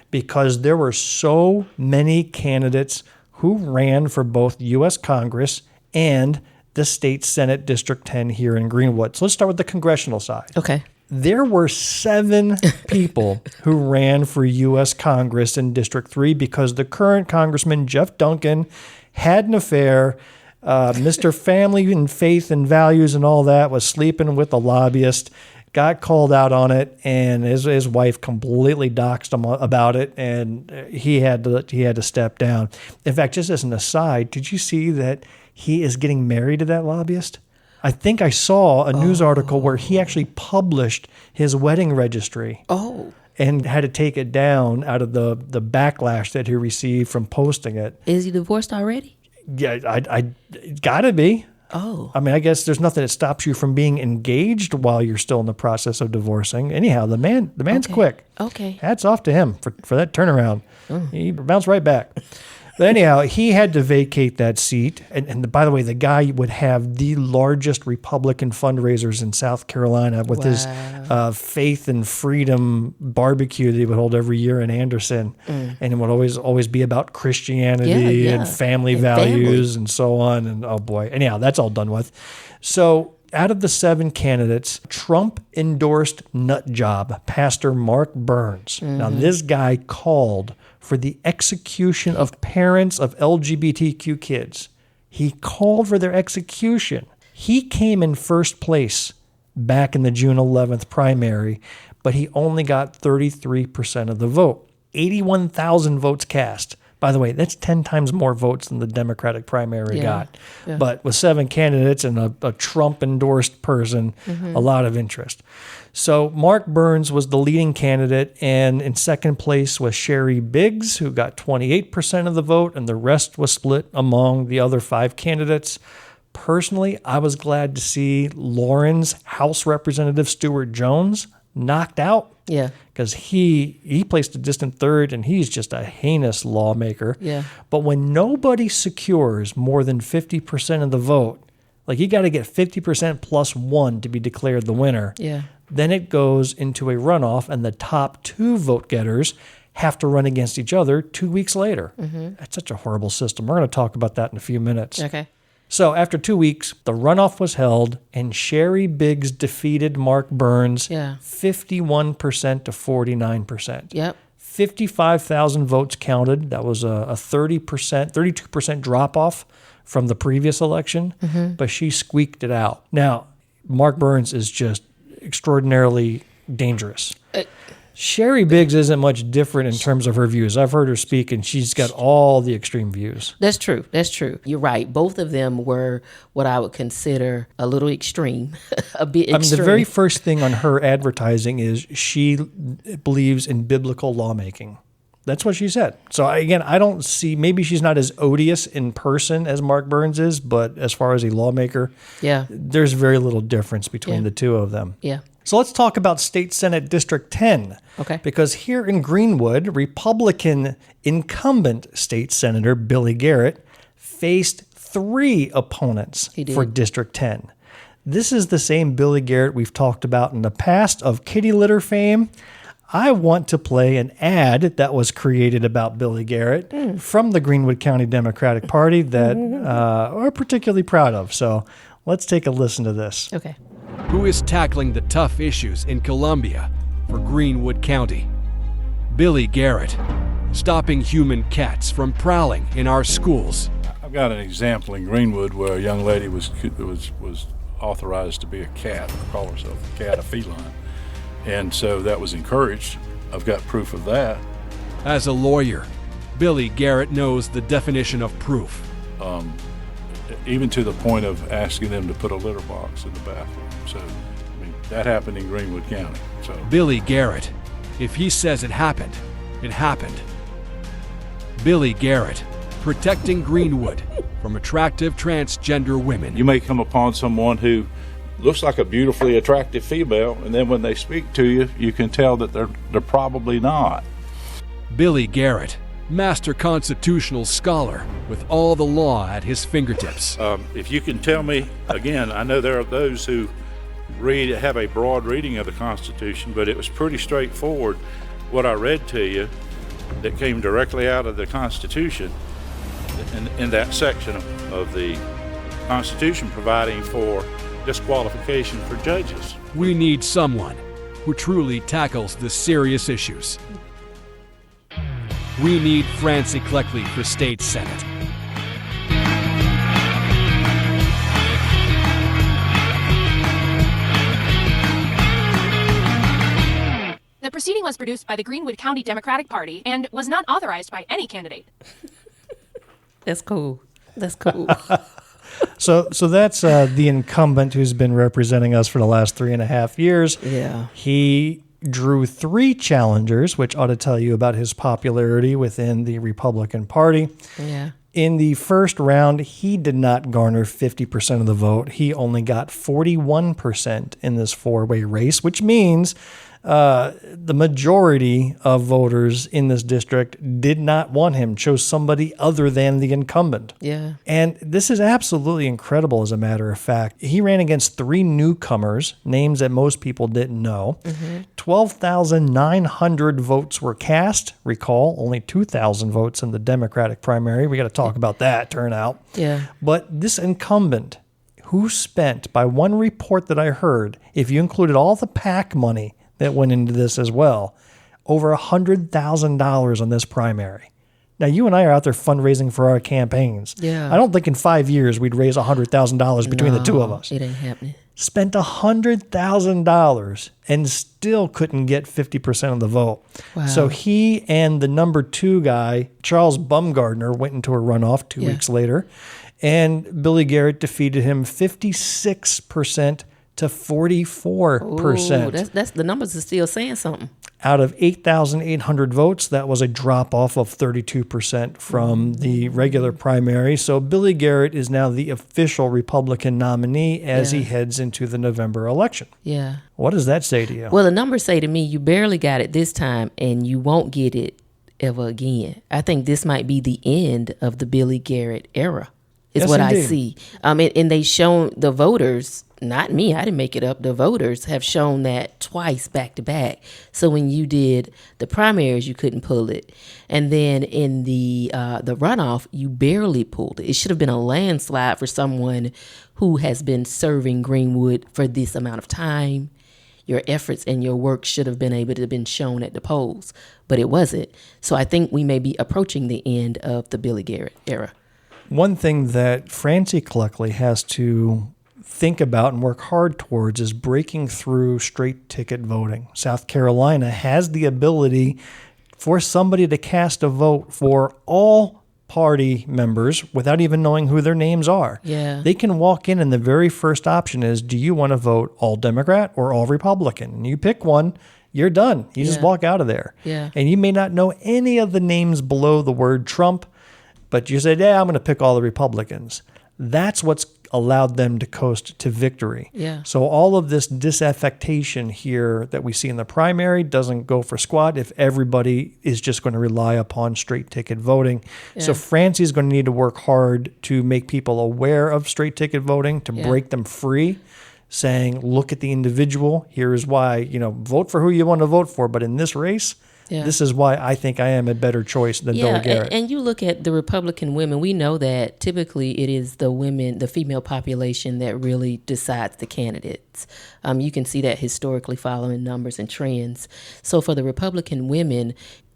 because there were so many candidates who ran for both U.S. Congress and the state Senate District 10 here in Greenwood. So let's start with the congressional side. Okay. There were 7 people who ran for U.S. Congress in District 3 because the current Congressman, Jeff Duncan, had an affair. Mr. Family and Faith and Values and all that was sleeping with a lobbyist, got called out on it, and his wife completely doxed him about it, and he had to step down. In fact, just as an aside, did you see that he is getting married to that lobbyist? I think I saw a news article where he actually published his wedding registry. Oh. And had to take it down out of the backlash that he received from posting it. Is he divorced already? Yeah, I gotta be. Oh. I mean, I guess there's nothing that stops you from being engaged while you're still in the process of divorcing. Anyhow, the man's quick. Okay. Hats off to him for that turnaround. He bounced right back. But anyhow, he had to vacate that seat. And by the way, the guy would have the largest Republican fundraisers in South Carolina with his Faith and Freedom barbecue that he would hold every year in Anderson. And it would always be about Christianity and family values and so on. And oh boy. Anyhow, that's all done with. So out of the 7 candidates, Trump endorsed nut job, Pastor Mark Burns. Now, this guy called for the execution of parents of LGBTQ kids. He called for their execution. He came in first place back in the June 11th primary, but he only got 33% of the vote. 81,000 votes cast. By the way, that's 10 times more votes than the Democratic primary got. Yeah. But with 7 candidates and a Trump-endorsed person, a lot of interest. So Mark Burns was the leading candidate, and in second place was Sherry Biggs, who got 28% of the vote, and the rest was split among the other 5 candidates. Personally, I was glad to see Lawrence House Representative Stuart Jones knocked out. Yeah. Because he placed a distant third, and he's just a heinous lawmaker. Yeah. But when nobody secures more than 50% of the vote, like you got to get 50% plus 1 to be declared the winner. Yeah. Then it goes into a runoff, and the top 2 vote getters have to run against each other 2 weeks later. That's such a horrible system. We're going to talk about that in a few minutes. Okay. So after 2 weeks, the runoff was held, and Sherry Biggs defeated Mark Burns 51% to 49%. Yep. 55,000 votes counted. That was a 32% drop-off from the previous election, but she squeaked it out. Now, Mark Burns is just extraordinarily dangerous. Sherry Biggs isn't much different in terms of her views. I've heard her speak, and she's got all the extreme views. That's true. That's true. You're right. Both of them were what I would consider a little extreme, a bit extreme. I mean, the very first thing on her advertising is she believes in biblical lawmaking. That's what she said. So again, I don't see, maybe she's not as odious in person as Mark Burns is, but as far as a lawmaker, there's very little difference between the two of them. Yeah. So let's talk about State Senate District 10. Okay. Because here in Greenwood, Republican incumbent state senator Billy Garrett faced 3 opponents for District 10. This is the same Billy Garrett we've talked about in the past of kitty litter fame. I want to play an ad that was created about Billy Garrett from the Greenwood County Democratic Party that we're particularly proud of. So let's take a listen to this. Okay. Who is tackling the tough issues in Columbia for Greenwood County? Billy Garrett, stopping human cats from prowling in our schools. I've got an example in Greenwood where a young lady was authorized to be a cat, call herself a cat, a feline. And so that was encouraged. I've got proof of that. As a lawyer, Billy Garrett knows the definition of proof. Even to the point of asking them to put a litter box in the bathroom. So, I mean, that happened in Greenwood County. So Billy Garrett, if he says it happened, it happened. Billy Garrett, protecting Greenwood from attractive transgender women. you may come upon someone who looks like a beautifully attractive female, and then when they speak to you, you can tell that they're probably not. Billy Garrett, master constitutional scholar with all the law at his fingertips. If you can tell me, again, I know there are those who have a broad reading of the Constitution, but it was pretty straightforward what I read to you that came directly out of the Constitution in that section of the Constitution providing for disqualification for judges. We need someone who truly tackles the serious issues. We need Francie Cleckley for State Senate. The proceeding was produced by the Greenwood County Democratic Party and was not authorized by any candidate. That's cool. That's cool. So that's the incumbent who's been representing us for the last 3.5 years. Yeah. He drew 3 challengers, which ought to tell you about his popularity within the Republican Party. Yeah. In the first round, he did not garner 50% of the vote. He only got 41% in this 4-way race, which means the majority of voters in this district did not want him, chose somebody other than the incumbent. Yeah. And this is absolutely incredible, as a matter of fact. He ran against 3 newcomers, names that most people didn't know. 12,900 votes were cast. Recall, only 2,000 votes in the Democratic primary. We got to talk about that turnout. Yeah. But this incumbent, who spent, by one report that I heard, if you included all the PAC money that went into this as well, over $100,000 on this primary. Now, you and I are out there fundraising for our campaigns. Yeah. I don't think in 5 years we'd raise $100,000 between the two of us. It ain't happening. Spent $100,000 and still couldn't get 50% of the vote. Wow. So he and the number 2 guy, Charles Bumgardner, went into a runoff 2 weeks later, and Billy Garrett defeated him 56% to 44%. Ooh, that's the numbers are still saying something. Out of 8,800 votes, that was a drop off of 32% from the regular primary. So Billy Garrett is now the official Republican nominee as he heads into the November election. Yeah. What does that say to you? Well, the numbers say to me, you barely got it this time and you won't get it ever again. I think this might be the end of the Billy Garrett era, is Yes, what indeed. I see. And they shown the voters, not me, I didn't make it up. The voters have shown that twice back to back. So when you did the primaries, you couldn't pull it. And then in the runoff, you barely pulled it. It should have been a landslide for someone who has been serving Greenwood for this amount of time. Your efforts and your work should have been able to have been shown at the polls, but it wasn't. So I think we may be approaching the end of the Billy Garrett era. One thing that Francie Cleckley has to think about and work hard towards is breaking through straight ticket voting. South Carolina has the ability for somebody to cast a vote for all party members without even knowing who their names are. Yeah. They can walk in and the very first option is, do you want to vote all Democrat or all Republican? And you pick one, you're done. You just walk out of there. Yeah. And you may not know any of the names below the word Trump, but you said, yeah, I'm going to pick all the Republicans. That's what's allowed them to coast to victory. Yeah. So all of this disaffectation here that we see in the primary doesn't go for squat if everybody is just going to rely upon straight ticket voting. Yeah. So Francie's going to need to work hard to make people aware of straight ticket voting, to break them free, saying, look at the individual. Here is why, vote for who you want to vote for. But in this race, this is why I think I am a better choice than Billy Garrett. And you look at the Republican women, we know that typically it is the women, the female population that really decides the candidates. You can see that historically following numbers and trends. So for the Republican women,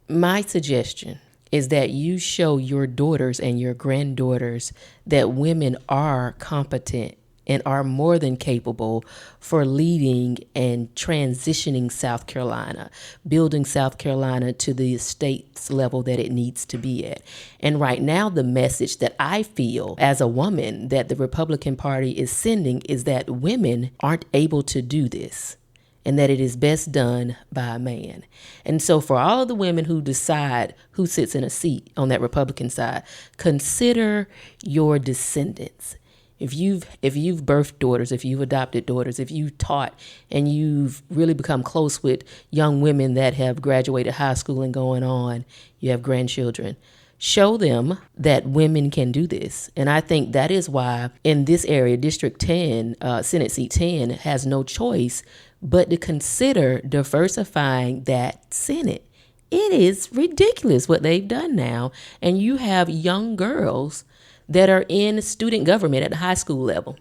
my suggestion is that you show your daughters and your granddaughters that women are competent and are more than capable for leading and transitioning South Carolina, building South Carolina to the state's level that it needs to be at. And right now, the message that I feel as a woman that the Republican Party is sending is that women aren't able to do this, and that it is best done by a man. And so for all of the women who decide who sits in a seat on that Republican side, consider your descendants. if you've birthed daughters, if you've adopted daughters, if you've taught and you've really become close with young women that have graduated high school and going on, you have grandchildren, show them that women can do this. And I think that is why in this area, District 10, Senate Seat 10 has no choice but to consider diversifying that Senate. It is ridiculous what they've done now. And you have young girls that are in student government at the high school level.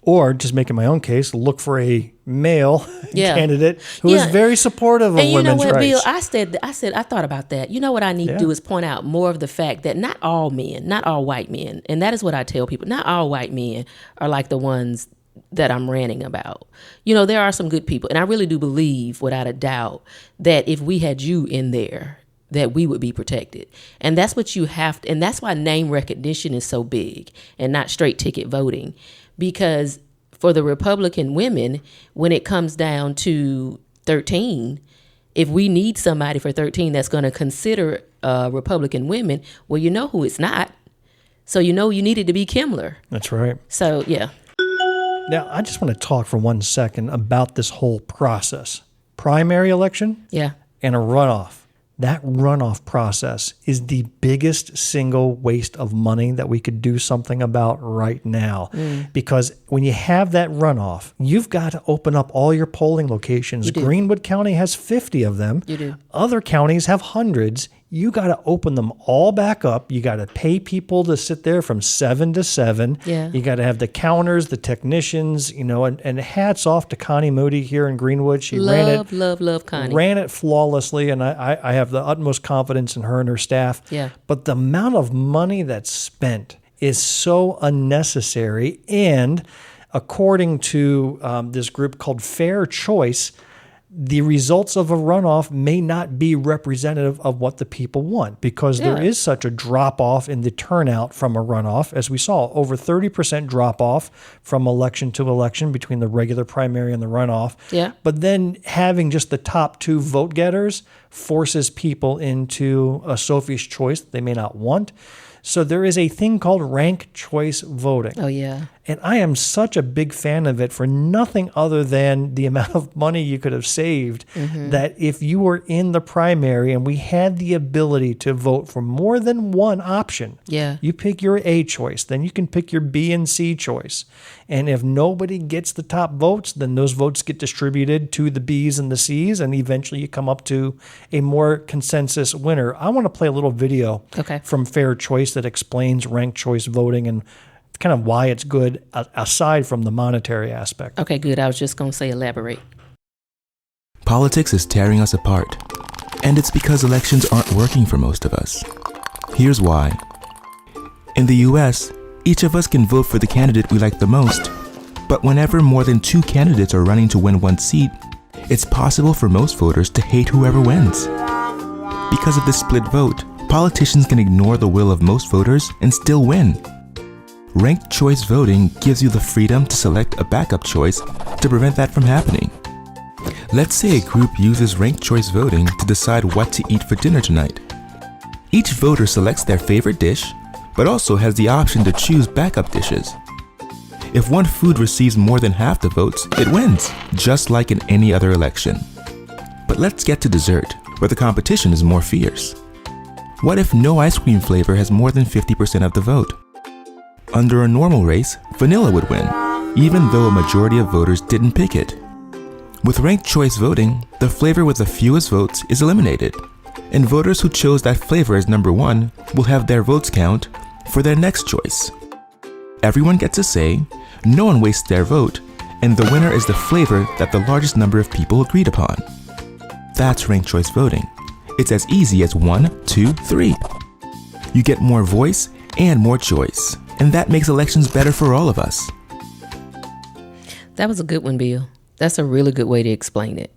Or just making my own case, look for a male candidate who is very supportive of women's rights. And you know what, Bill? I thought about that. You know what I need to do is point out more of the fact that not all men, not all white men, and that is what I tell people, not all white men are like the ones that I'm ranting about. You know, there are some good people, and I really do believe, without a doubt, that if we had you in there, that we would be protected. And that's what you have to, and that's why name recognition is so big and not straight ticket voting. Because for the Republican women, when it comes down to 13, if we need somebody for 13 that's going to consider Republican women, well, you know who it's not. So you know you needed to be Kimmler. That's right. So, yeah. Now, I just want to talk for 1 second about this whole process. Primary election and a runoff. That runoff process is the biggest single waste of money that we could do something about right now. Because when you have that runoff, you've got to open up all your polling locations. Greenwood County has 50 of them. You do. Other counties have hundreds. You got to open them all back up. You got to pay people to sit there from 7 to 7. Yeah. You got to have the counters, the technicians, and hats off to Connie Moody here in Greenwood. She love Connie. Ran it flawlessly, and I have the utmost confidence in her and her staff. Yeah. But the amount of money that's spent is so unnecessary. And according to this group called Fair Choice, the results of a runoff may not be representative of what the people want, because there is such a drop-off in the turnout from a runoff. As we saw, over 30% drop-off from election to election between the regular primary and the runoff. Yeah. But then having just the top 2 vote getters forces people into a Sophie's choice that they may not want. So there is a thing called ranked choice voting. Oh, yeah. And I am such a big fan of it for nothing other than the amount of money you could have saved, that if you were in the primary and we had the ability to vote for more than one option, you pick your A choice, then you can pick your B and C choice. And if nobody gets the top votes, then those votes get distributed to the B's and the C's, and eventually you come up to a more consensus winner. I want to play a little video from Fair Choice that explains ranked choice voting and kind of why it's good aside from the monetary aspect. Okay, good. I was just going to say elaborate. Politics is tearing us apart, and it's because elections aren't working for most of us. Here's why. In the US, each of us can vote for the candidate we like the most, but whenever more than 2 candidates are running to win one seat, it's possible for most voters to hate whoever wins. Because of this split vote, politicians can ignore the will of most voters and still win. Ranked choice voting gives you the freedom to select a backup choice to prevent that from happening. Let's say a group uses ranked choice voting to decide what to eat for dinner tonight. Each voter selects their favorite dish, but also has the option to choose backup dishes. If one food receives more than half the votes, it wins, just like in any other election. But let's get to dessert, where the competition is more fierce. What if no ice cream flavor has more than 50% of the vote? Under a normal race, vanilla would win, even though a majority of voters didn't pick it. With ranked choice voting, the flavor with the fewest votes is eliminated, and voters who chose that flavor as number 1 will have their votes count for their next choice. Everyone gets a say, no one wastes their vote, and the winner is the flavor that the largest number of people agreed upon. That's ranked choice voting. It's as easy as 1, 2, 3. You get more voice and more choice, and that makes elections better for all of us. That was a good one, Bill. That's a really good way to explain it.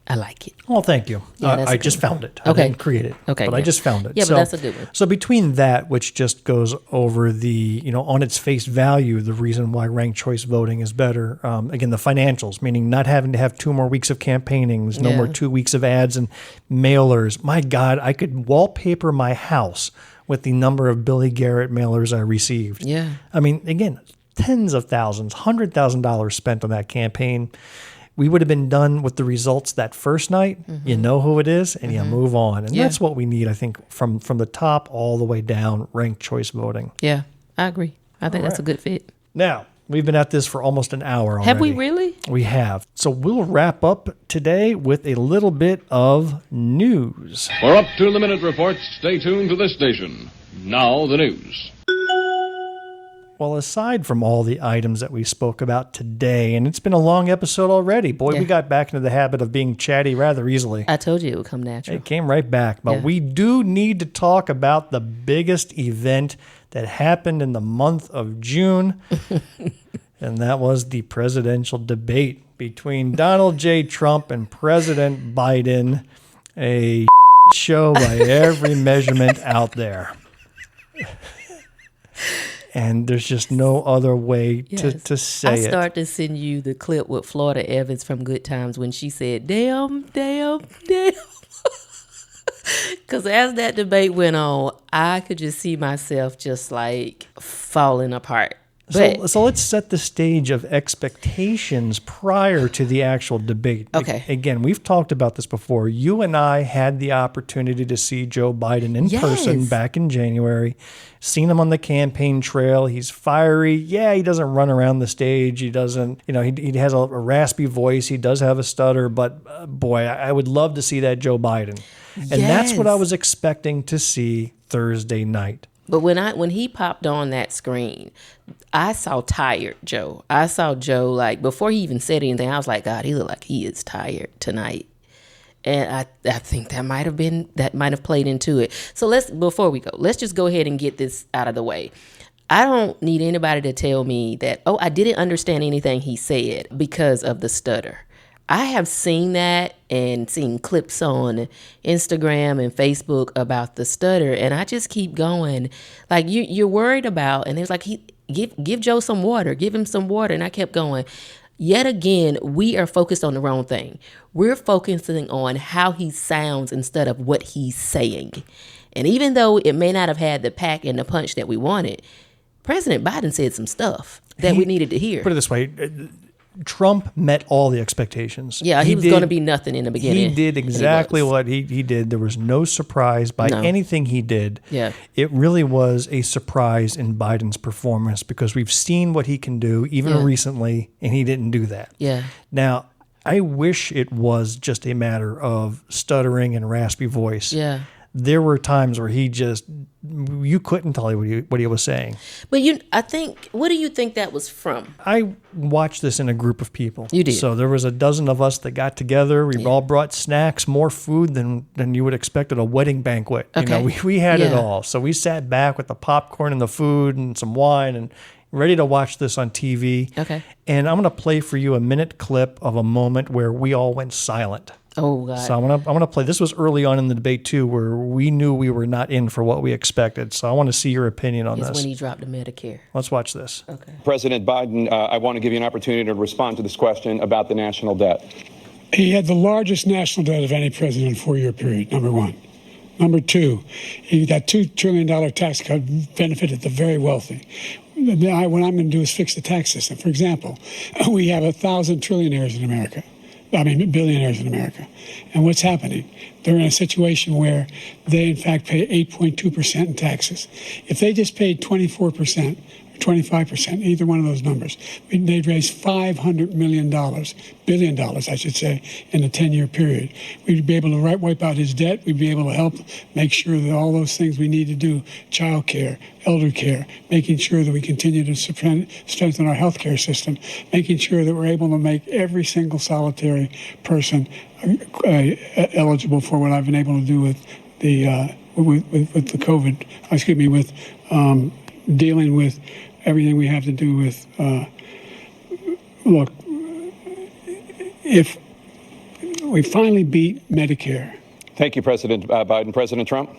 I like it. Well, thank you. Yeah, I just found it. Okay. I didn't create it. Okay, but I just found it. Yeah, but that's a good one. So between that, which just goes over the, on its face value, the reason why ranked choice voting is better. Again, the financials, meaning not having to have 2 more weeks of campaigning, no more 2 weeks of ads and mailers. My God, I could wallpaper my house with the number of Billy Garrett mailers I received. Yeah. I mean, again, tens of thousands, $100,000 spent on that campaign. We would have been done with the results that first night. You know who it is, and you move on. And that's what we need, I think, from the top all the way down, ranked choice voting. Yeah, I agree. I think that's a good fit. Now, we've been at this for almost an hour already. Have we really? We have. So we'll wrap up today with a little bit of news. For up-to-the-minute reports, stay tuned to this station. Now the news. Well, aside from all the items that we spoke about today, and it's been a long episode already. Boy, we got back into the habit of being chatty rather easily. I told you it would come natural. It came right back. But we do need to talk about the biggest event that happened in the month of June, and that was the presidential debate between Donald J. Trump and President Biden, a show by every measurement out there. And there's just no other way to say it. I started to send you the clip with Florida Evans from Good Times when she said, damn, damn, damn. Because as that debate went on, I could just see myself just like falling apart. So let's set the stage of expectations prior to the actual debate. Okay. Again, we've talked about this before. You and I had the opportunity to see Joe Biden in person back in January. Seen him on the campaign trail. He's fiery. Yeah, he doesn't run around the stage. He doesn't, he has a raspy voice. He does have a stutter. But boy, I would love to see that Joe Biden. And that's what I was expecting to see Thursday night. But when he popped on that screen, I saw tired Joe. I saw Joe, like, before he even said anything, I was like, God, he looked like he is tired tonight. And I think that might have played into it. So before we go, let's just go ahead and get this out of the way. I don't need anybody to tell me that, I didn't understand anything he said because of the stutter. I have seen that and seen clips on Instagram and Facebook about the stutter, and I just keep going. Like, you're worried about, and it's like, give Joe some water, give him some water, and I kept going. Yet again, we are focused on the wrong thing. We're focusing on how he sounds instead of what he's saying. And even though it may not have had the pack and the punch that we wanted, President Biden said some stuff that we needed to hear. Put it this way. Trump met all the expectations. Yeah, he was going to be nothing in the beginning. He did exactly what he did. There was no surprise by anything he did. Yeah. It really was a surprise in Biden's performance because we've seen what he can do even recently, and he didn't do that. Yeah. Now, I wish it was just a matter of stuttering and raspy voice. Yeah. There were times where you couldn't tell what he was saying. But what do you think that was from? I watched this in a group of people. You did. So there was a dozen of us that got together. We all brought snacks, more food than you would expect at a wedding banquet. Okay. We had it all. So we sat back with the popcorn and the food and some wine and ready to watch this on TV. Okay. And I'm going to play for you a minute clip of a moment where we all went silent. Oh, God. So I'm gonna play. This was early on in the debate, too, where we knew we were not in for what we expected. So I want to see your opinion on this. It's when he dropped the Medicare. Let's watch this. Okay. President Biden, I want to give you an opportunity to respond to this question about the national debt. He had the largest national debt of any president in a 4-year period, number one. Number two, that $2 trillion tax cut benefited the very wealthy. What I'm going to do is fix the tax system. For example, we have 1,000 trillionaires in America. Billionaires in America. And what's happening? They're in a situation where they, in fact, pay 8.2% in taxes. If they just paid 24%, 25%, either one of those numbers, they'd raise $500 billion, I should say, in a 10-year period. We'd be able to wipe out his debt. We'd be able to help make sure that all those things we need to do, child care, elder care, making sure that we continue to strengthen our healthcare system, making sure that we're able to make every single solitary person eligible for what I've been able to do with the with the COVID, with dealing with everything we have to do with, look, if we finally beat Medicare. Thank you, President Biden. President Trump?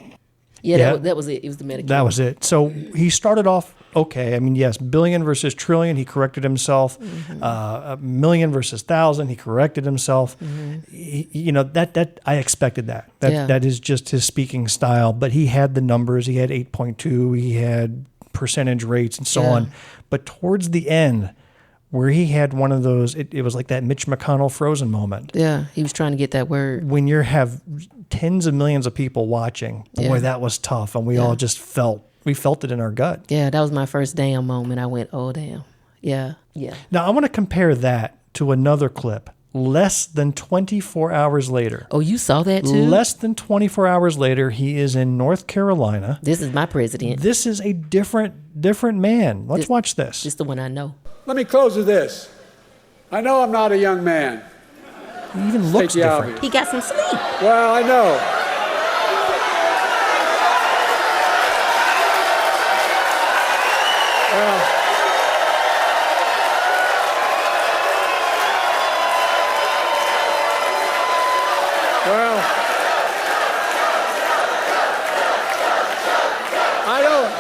Yeah, that was it. It was the Medicare. That was it. So he started off okay. I mean, yes, billion versus trillion, he corrected himself. Mm-hmm. A million versus thousand, he corrected himself. Mm-hmm. That I expected that. That is just his speaking style. But he had the numbers. He had 8.2. He had percentage rates and so on. But towards the end, where he had one of those, it was like that Mitch McConnell Frozen moment. Yeah, he was trying to get that word. When you have tens of millions of people watching, boy, that was tough. And we all just felt it in our gut. Yeah, that was my first damn moment. I went, oh, damn. Yeah. Now, I want to compare that to another clip. Less than 24 hours later. Oh, you saw that too? Less than 24 hours later, he is in North Carolina. This is my president. This is a different man. Let's watch this. This is the one I know. Let me close with this. I know I'm not a young man. He even looks different. He got some sleep. Well, I know. Well, I don't.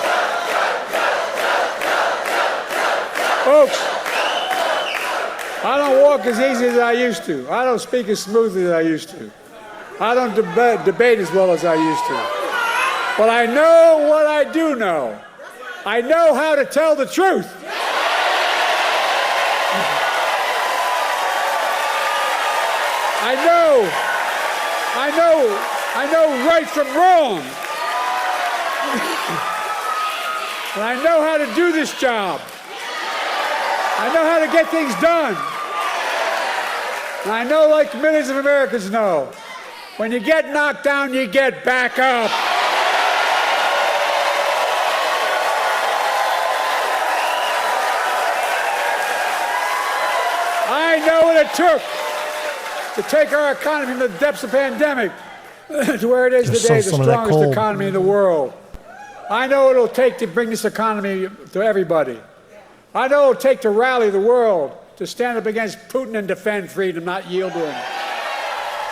Folks, I don't walk as easy as I used to. I don't speak as smoothly as I used to. I don't debate as well as I used to. But I know what I do know. I know how to tell the truth. I know right from wrong. And I know how to do this job. I know how to get things done. And I know, like millions of Americans know, when you get knocked down, you get back up. I know what it took to take our economy from the depths of the pandemic to where it is today, the strongest economy in the world. I know what it'll take to bring this economy to everybody. I know what it'll take to rally the world, to stand up against Putin and defend freedom, not yield to him.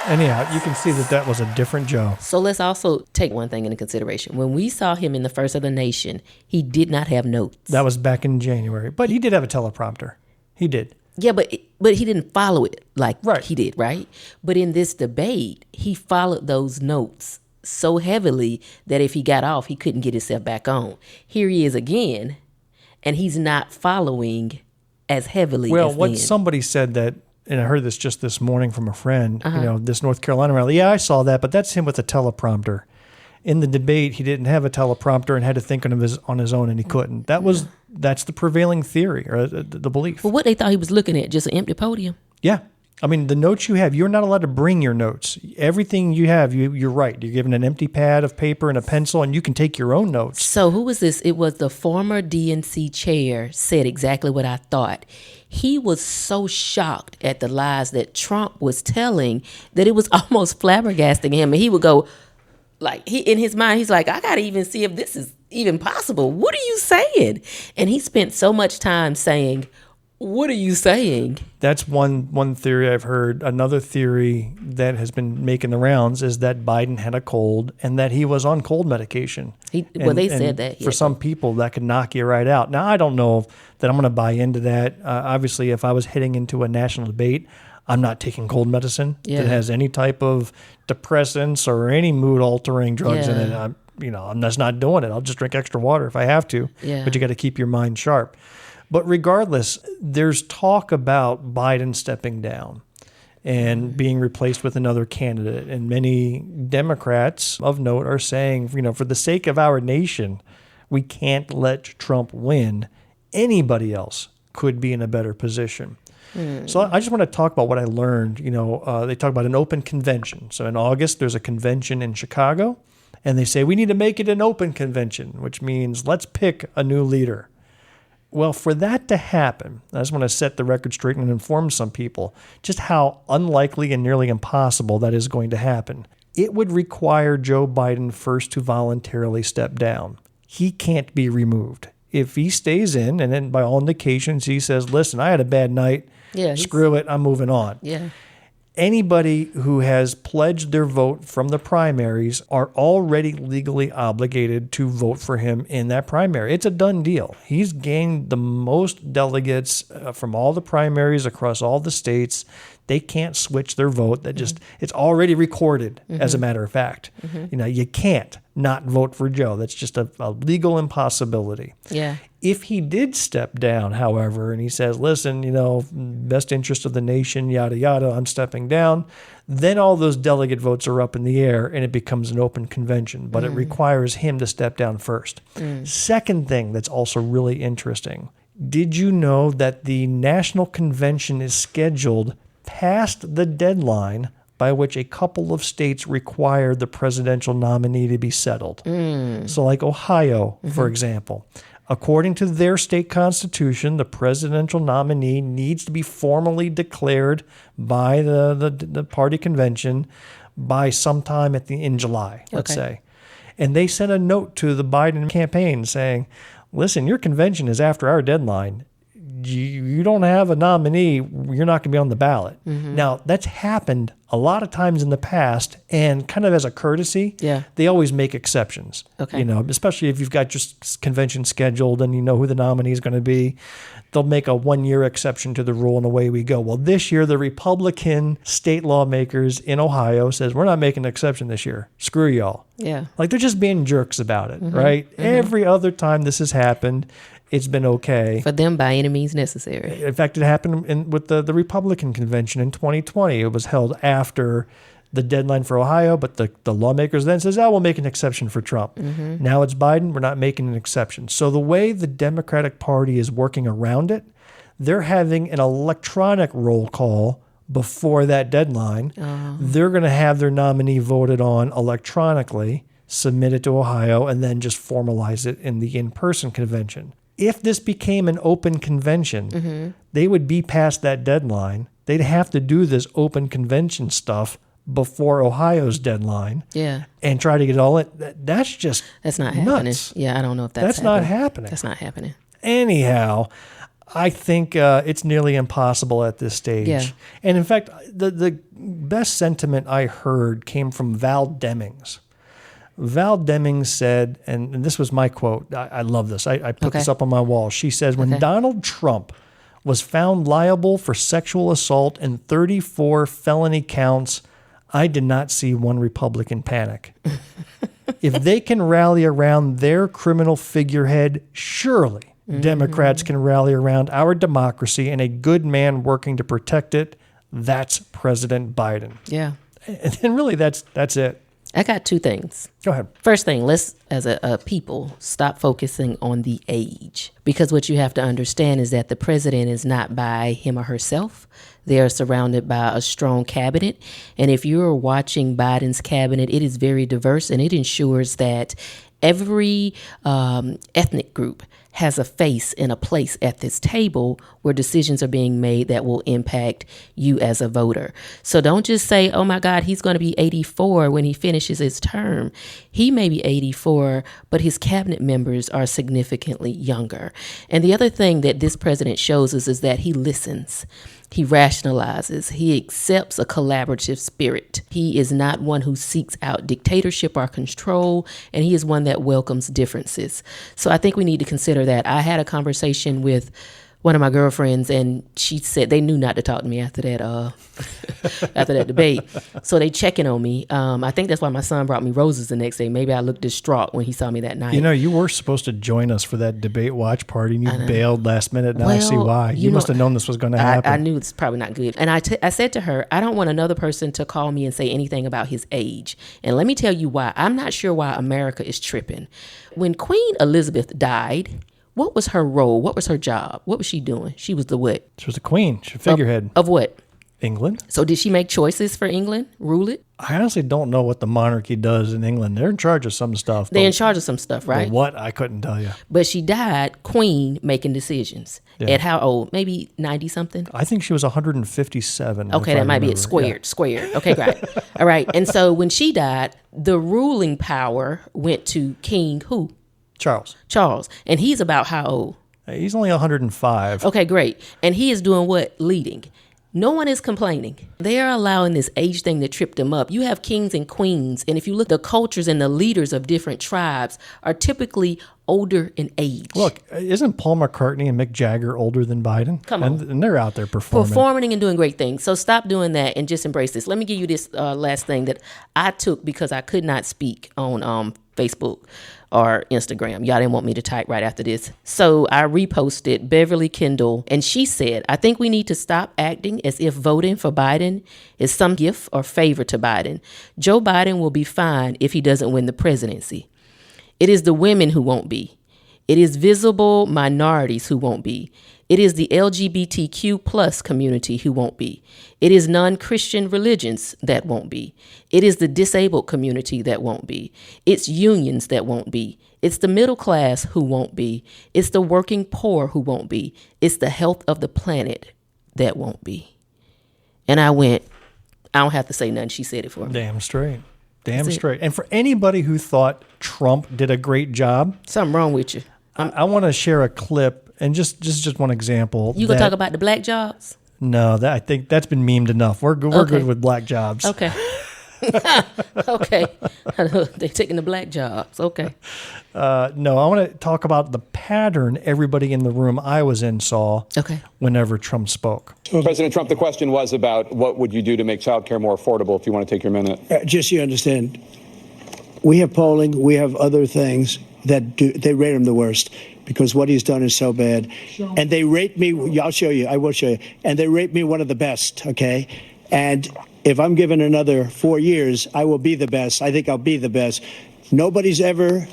Anyhow, you can see that was a different Joe. So let's also take one thing into consideration. When we saw him in the First of the Nation, he did not have notes. That was back in January. But he did have a teleprompter. He did. Yeah, but he didn't follow it like he did, right? But in this debate, he followed those notes so heavily that if he got off, he couldn't get himself back on. Here he is again, and he's not following as heavily as then. Somebody said that, and I heard this just this morning from a friend, this North Carolina rally. Yeah, I saw that, but that's him with a teleprompter. In the debate, he didn't have a teleprompter and had to think on his own, and he couldn't. That's the prevailing theory or the belief. Well, what they thought he was looking at, just an empty podium. Yeah. I mean, the notes you have, you're not allowed to bring your notes. Everything you have, you're right. You're given an empty pad of paper and a pencil, and you can take your own notes. So who was this? It was the former DNC chair said exactly what I thought. He was so shocked at the lies that Trump was telling that it was almost flabbergasting him. And he would go, in his mind, he's like, I got to even see if this is even possible. What are you saying? And he spent so much time saying, what are you saying? That's one theory I've heard. Another theory that has been making the rounds is that Biden had a cold and that he was on cold medication. They said that. For some people, that could knock you right out. Now, I don't know that I'm going to buy into that. Obviously, if I was heading into a national debate, I'm not taking cold medicine that has any type of depressants or any mood-altering drugs in it. I'm just not doing it. I'll just drink extra water if I have to. Yeah. But you got to keep your mind sharp. But regardless, there's talk about Biden stepping down and being replaced with another candidate. And many Democrats of note are saying, for the sake of our nation, we can't let Trump win. Anybody else could be in a better position. So I just want to talk about what I learned. They talk about an open convention. So in August, there's a convention in Chicago, and they say we need to make it an open convention, which means let's pick a new leader. Well, for that to happen, I just want to set the record straight and inform some people just how unlikely and nearly impossible that is going to happen. It would require Joe Biden first to voluntarily step down. He can't be removed. If he stays in, and then by all indications he says, listen, I had a bad night, screw it, I'm moving on. Yeah. Anybody who has pledged their vote from the primaries are already legally obligated to vote for him in that primary. It's a done deal. He's gained the most delegates from all the primaries across all the states. They can't switch their vote. That just it's already recorded, as a matter of fact. You can't not vote for Joe. That's just a legal impossibility. Yeah. If he did step down, however, and he says, listen, best interest of the nation, yada, yada, I'm stepping down, then all those delegate votes are up in the air and it becomes an open convention. But it requires him to step down first. Second thing that's also really interesting, did you know that the National Convention is scheduled past the deadline by which a couple of states require the presidential nominee to be settled? So like Ohio, for example. According to their state constitution, the presidential nominee needs to be formally declared by the party convention by sometime in July, let's say. And they sent a note to the Biden campaign saying, listen, your convention is after our deadline. You don't have a nominee, you're not going to be on the ballot. Now, that's happened a lot of times in the past, and kind of as a courtesy, they always make exceptions. Especially if you've got just convention scheduled and you know who the nominee is going to be, they'll make a 1-year exception to the rule and away we go. Well, this year, the Republican state lawmakers in Ohio says, we're not making an exception this year. Screw y'all. Yeah. Like they're just being jerks about it, right? Every other time this has happened, it's been okay. For them, by any means necessary. In fact, it happened with the Republican convention in 2020. It was held after the deadline for Ohio, but the lawmakers then says, we'll make an exception for Trump. Now it's Biden, we're not making an exception. So the way the Democratic Party is working around it, they're having an electronic roll call before that deadline. They're going to have their nominee voted on electronically, submit it to Ohio, and then just formalize it in the in-person convention. If this became an open convention, they would be past that deadline. They'd have to do this open convention stuff before Ohio's deadline. Yeah. And try to get it all in. That's not nuts. happening. Yeah, I don't know if that's not happening. That's not happening. Anyhow, I think it's nearly impossible at this stage. Yeah. And in fact, the best sentiment I heard came from Val Demings. Val Demings said, and this was my quote, I love this. I put this up on my wall. She says, when Donald Trump was found liable for sexual assault and 34 felony counts, I did not see one Republican panic. If they can rally around their criminal figurehead, surely Democrats can rally around our democracy and a good man working to protect it. That's President Biden. Yeah. And really, that's it. I got two things. Go ahead. First thing, let's, as a people, stop focusing on the age. Because what you have to understand is that the president is not by him or herself. They are surrounded by a strong cabinet. And if you're watching Biden's cabinet, it is very diverse, and it ensures that every ethnic group has a face and a place at this table where decisions are being made that will impact you as a voter. So don't just say, oh my God, he's going to be 84 when he finishes his term. He may be 84, but his cabinet members are significantly younger. And the other thing that this president shows us is that he listens. He rationalizes. He accepts a collaborative spirit. He is not one who seeks out dictatorship or control, and he is one that welcomes differences. So I think we need to consider that. I had a conversation with one of my girlfriends, and she said they knew not to talk to me after that after that debate. So they checking on me. I think that's why my son brought me roses the next day. Maybe I looked distraught when he saw me that night. You were supposed to join us for that debate watch party, and you bailed last minute. Now I see why. You must have known this was going to happen. I knew it's probably not good. And I said to her, I don't want another person to call me and say anything about his age. And let me tell you why. I'm not sure why America is tripping. When Queen Elizabeth died, what was her role? What was her job? What was she doing? She was the what? She was the queen. She was a figurehead. Of what? England. So did she make choices for England? Rule it? I honestly don't know what the monarchy does in England. They're in charge of some stuff. They're in charge of some stuff, right? But what? I couldn't tell you. But she died queen making decisions. Yeah. At how old? Maybe 90-something? I think she was 157. Okay, that might be it. Squared. Okay, great. All right. And so when she died, the ruling power went to King who? Charles. And he's about how old? He's only 105. Okay, great. And he is doing what? Leading. No one is complaining. They are allowing this age thing to trip them up. You have kings and queens, and if you look, the cultures and the leaders of different tribes are typically older in age. Look, isn't Paul McCartney and Mick Jagger older than Biden? Come on. And they're out there performing. Performing and doing great things. So stop doing that and just embrace this. Let me give you this last thing that I took because I could not speak on Facebook or Instagram. Y'all didn't want me to type right after this. So I reposted Beverly Kendall, and she said, I think we need to stop acting as if voting for Biden is some gift or favor to Biden. Joe Biden will be fine if he doesn't win the presidency. It is the women who won't be. It is visible minorities who won't be. It is the LGBTQ plus community who won't be. It is non-Christian religions that won't be. It is the disabled community that won't be. It's unions that won't be. It's the middle class who won't be. It's the working poor who won't be. It's the health of the planet that won't be. And I went, I don't have to say nothing. She said it for me. Damn straight. Damn straight. And for anybody who thought Trump did a great job, something wrong with you. I want to share a clip and just one example. You gonna talk about the black jobs? No, I think that's been memed enough. We're good with black jobs. Okay. Okay. They're taking the black jobs. Okay. No, I want to talk about the pattern everybody in the room I was in saw whenever Trump spoke. President Trump, the question was about what would you do to make child care more affordable, if you want to take your minute. Just so you understand, we have polling, we have other things that they rate him the worst because what he's done is so bad. And they rate me, I'll show you, I will show you, and they rate me one of the best, okay? And if I'm given another 4 years, I will be the best. I think I'll be the best. Nobody's ever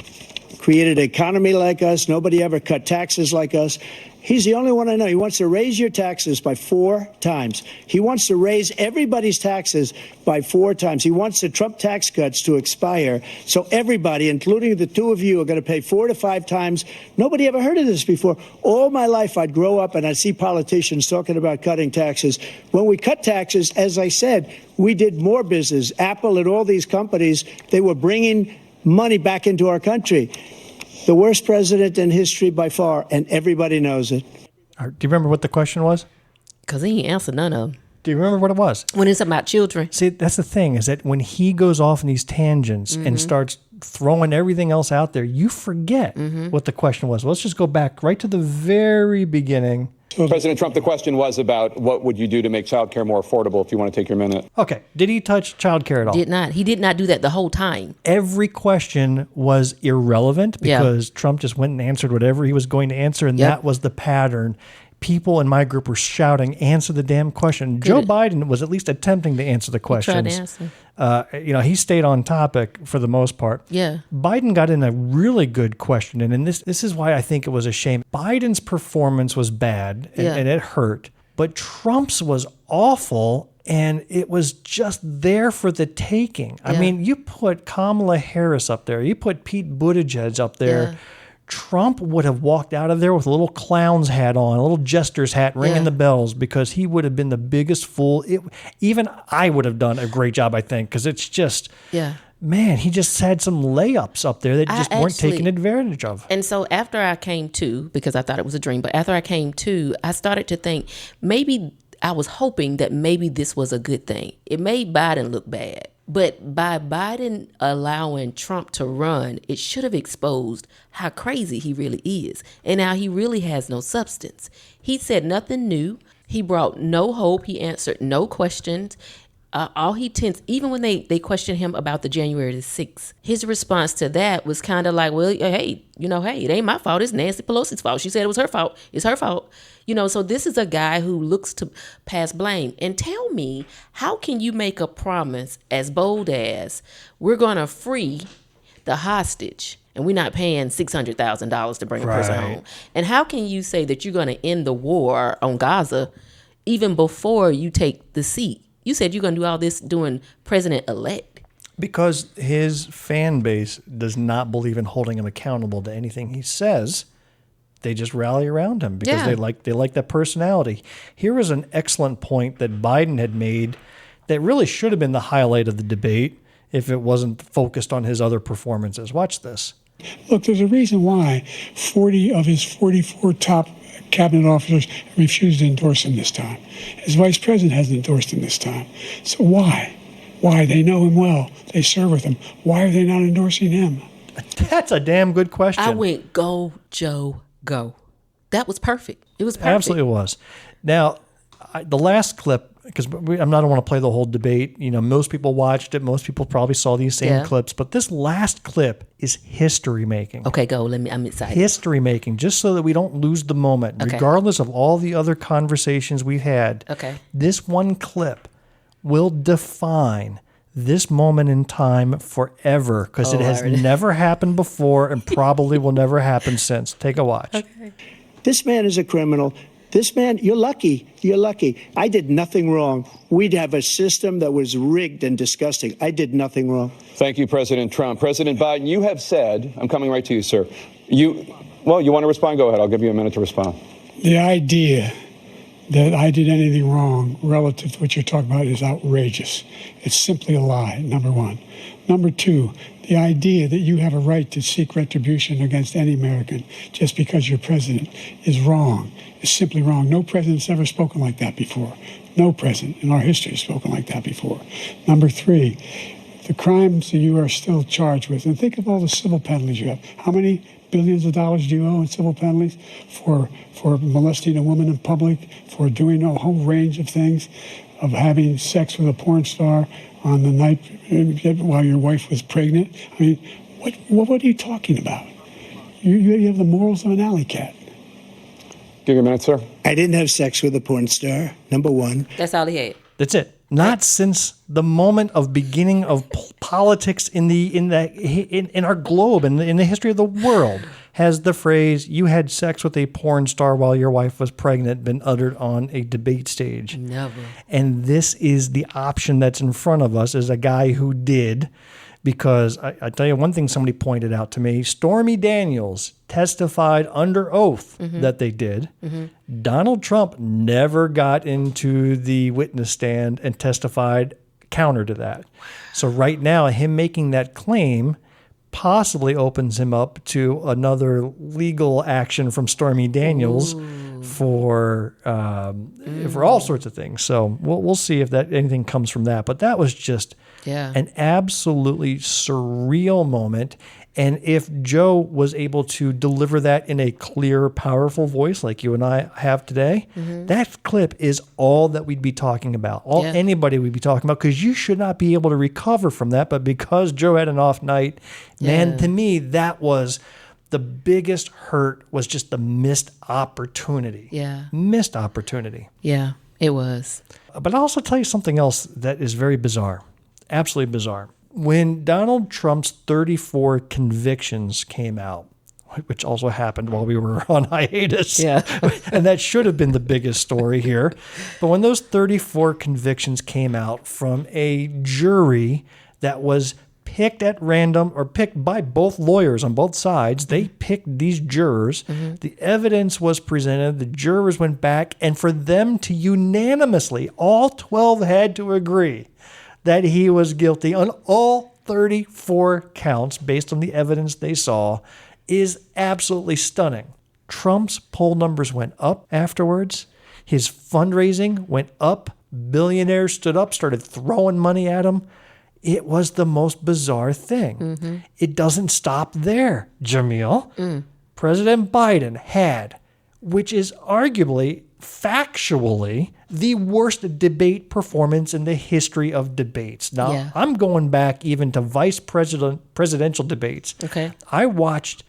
created an economy like us. Nobody ever cut taxes like us. He's the only one I know. He wants to raise your taxes by 4 times. He wants to raise everybody's taxes by 4 times. He wants the Trump tax cuts to expire. So everybody, including the two of you, are going to pay 4 to 5 times. Nobody ever heard of this before. All my life, I'd grow up and I'd see politicians talking about cutting taxes. When we cut taxes, as I said, we did more business. Apple and all these companies, they were bringing money back into our country. The worst president in history by far, and everybody knows it. Do you remember what the question was? Because he ain't answered none of them. Do you remember what it was? When it's about children. See, that's the thing, is that when he goes off in these tangents and starts throwing everything else out there, you forget what the question was. Well, let's just go back right to the very beginning. President Trump, the question was about what would you do to make child care more affordable, if you want to take your minute. Okay. Did he touch child care at all? Did not. He did not do that the whole time. Every question was irrelevant because Trump just went and answered whatever he was going to answer, and that was the pattern. People in my group were shouting, answer the damn question. Joe Biden was at least attempting to answer the questions. He tried to answer. He stayed on topic for the most part. Yeah. Biden got in a really good question, and this is why I think it was a shame. Biden's performance was bad, and it hurt, but Trump's was awful, and it was just there for the taking. I mean, you put Kamala Harris up there, you put Pete Buttigieg up there. Yeah. Trump would have walked out of there with a little clown's hat on, a little jester's hat, ringing the bells, because he would have been the biggest fool. Even I would have done a great job, I think, because it's just, man, he just had some layups up there that just weren't taken advantage of. And so after I came to, because I thought it was a dream, but after I came to, I started to think maybe I was hoping that maybe this was a good thing. It made Biden look bad. But by Biden allowing Trump to run, it should have exposed how crazy he really is. And now he really has no substance. He said nothing new. He brought no hope. He answered no questions. All he tends, even when they questioned him about the January the 6th, his response to that was kind of like, well, hey, it ain't my fault. It's Nancy Pelosi's fault. She said it was her fault. It's her fault. So this is a guy who looks to pass blame. And tell me, how can you make a promise as bold as we're going to free the hostage and we're not paying $600,000 to bring a person home? And how can you say that you're going to end the war on Gaza even before you take the seat? You said you're going to do all this doing president-elect. Because his fan base does not believe in holding him accountable to anything he says. They just rally around him because they like that personality. Here is an excellent point that Biden had made that really should have been the highlight of the debate if it wasn't focused on his other performances. Watch this. Look, there's a reason why 40 of his 44 top cabinet officers refused to endorse him this time. His vice president hasn't endorsed him this time. So why? Why? They know him well. They serve with him. Why are they not endorsing him? That's a damn good question. I went, go, Joe, go. That was perfect. It was perfect. Absolutely was. Now, the last clip, because I don't want to play the whole debate. You know, most people watched it. Most people probably saw these same clips. But this last clip is history making. Okay, go. I'm excited. History making, just so that we don't lose the moment, regardless of all the other conversations we've had. Okay. This one clip will define this moment in time forever, because it has never happened before and probably will never happen since. Take a watch. Okay. This man is a criminal. This man, you're lucky. You're lucky. I did nothing wrong. We'd have a system that was rigged and disgusting. I did nothing wrong. Thank you, President Trump. President Biden, you have said, I'm coming right to you, sir. You want to respond? Go ahead. I'll give you a minute to respond. The idea that I did anything wrong relative to what you're talking about is outrageous. It's simply a lie, number one. Number two, the idea that you have a right to seek retribution against any American just because you're president is wrong. It's simply wrong. No president's ever spoken like that before. No president in our history has spoken like that before. Number three, the crimes that you are still charged with, and think of all the civil penalties you have. How many billions of dollars do you owe in civil penalties for molesting a woman in public, for doing a whole range of things, of having sex with a porn star on the night while your wife was pregnant? I mean, what are you talking about? You have the morals of an alley cat. Give you a minute, sir. I didn't have sex with a porn star, number one. That's all he had. That's it. Not since the moment of beginning of politics in our globe, in the history of the world, has the phrase "you had sex with a porn star while your wife was pregnant" been uttered on a debate stage. Never. And this is the option that's in front of us, as a guy who did. Because I tell you one thing somebody pointed out to me, Stormy Daniels testified under oath that they did. Mm-hmm. Donald Trump never got into the witness stand and testified counter to that. So right now, him making that claim possibly opens him up to another legal action from Stormy Daniels for all sorts of things. So we'll see if anything comes from that. But that was just an absolutely surreal moment. And if Joe was able to deliver that in a clear, powerful voice like you and I have today, that clip is all that we'd be talking about, anybody would be talking about, because you should not be able to recover from that. But because Joe had an off night, man, to me, that was the biggest hurt, was just the missed opportunity. Yeah. Missed opportunity. Yeah, it was. But I'll also tell you something else that is very bizarre. Absolutely bizarre. When Donald Trump's 34 convictions came out, which also happened while we were on hiatus, and that should have been the biggest story here, but when those 34 convictions came out from a jury that was picked at random, or picked by both lawyers on both sides, they picked these jurors, the evidence was presented, the jurors went back, and for them to unanimously, all 12 had to agree that he was guilty on all 34 counts based on the evidence they saw, is absolutely stunning. Trump's poll numbers went up afterwards. His fundraising went up. Billionaires stood up, started throwing money at him. It was the most bizarre thing. It doesn't stop there, Jamil. President Biden had, which is arguably, factually, the worst debate performance in the history of debates. Now, I'm going back even to presidential debates. Okay. I watched,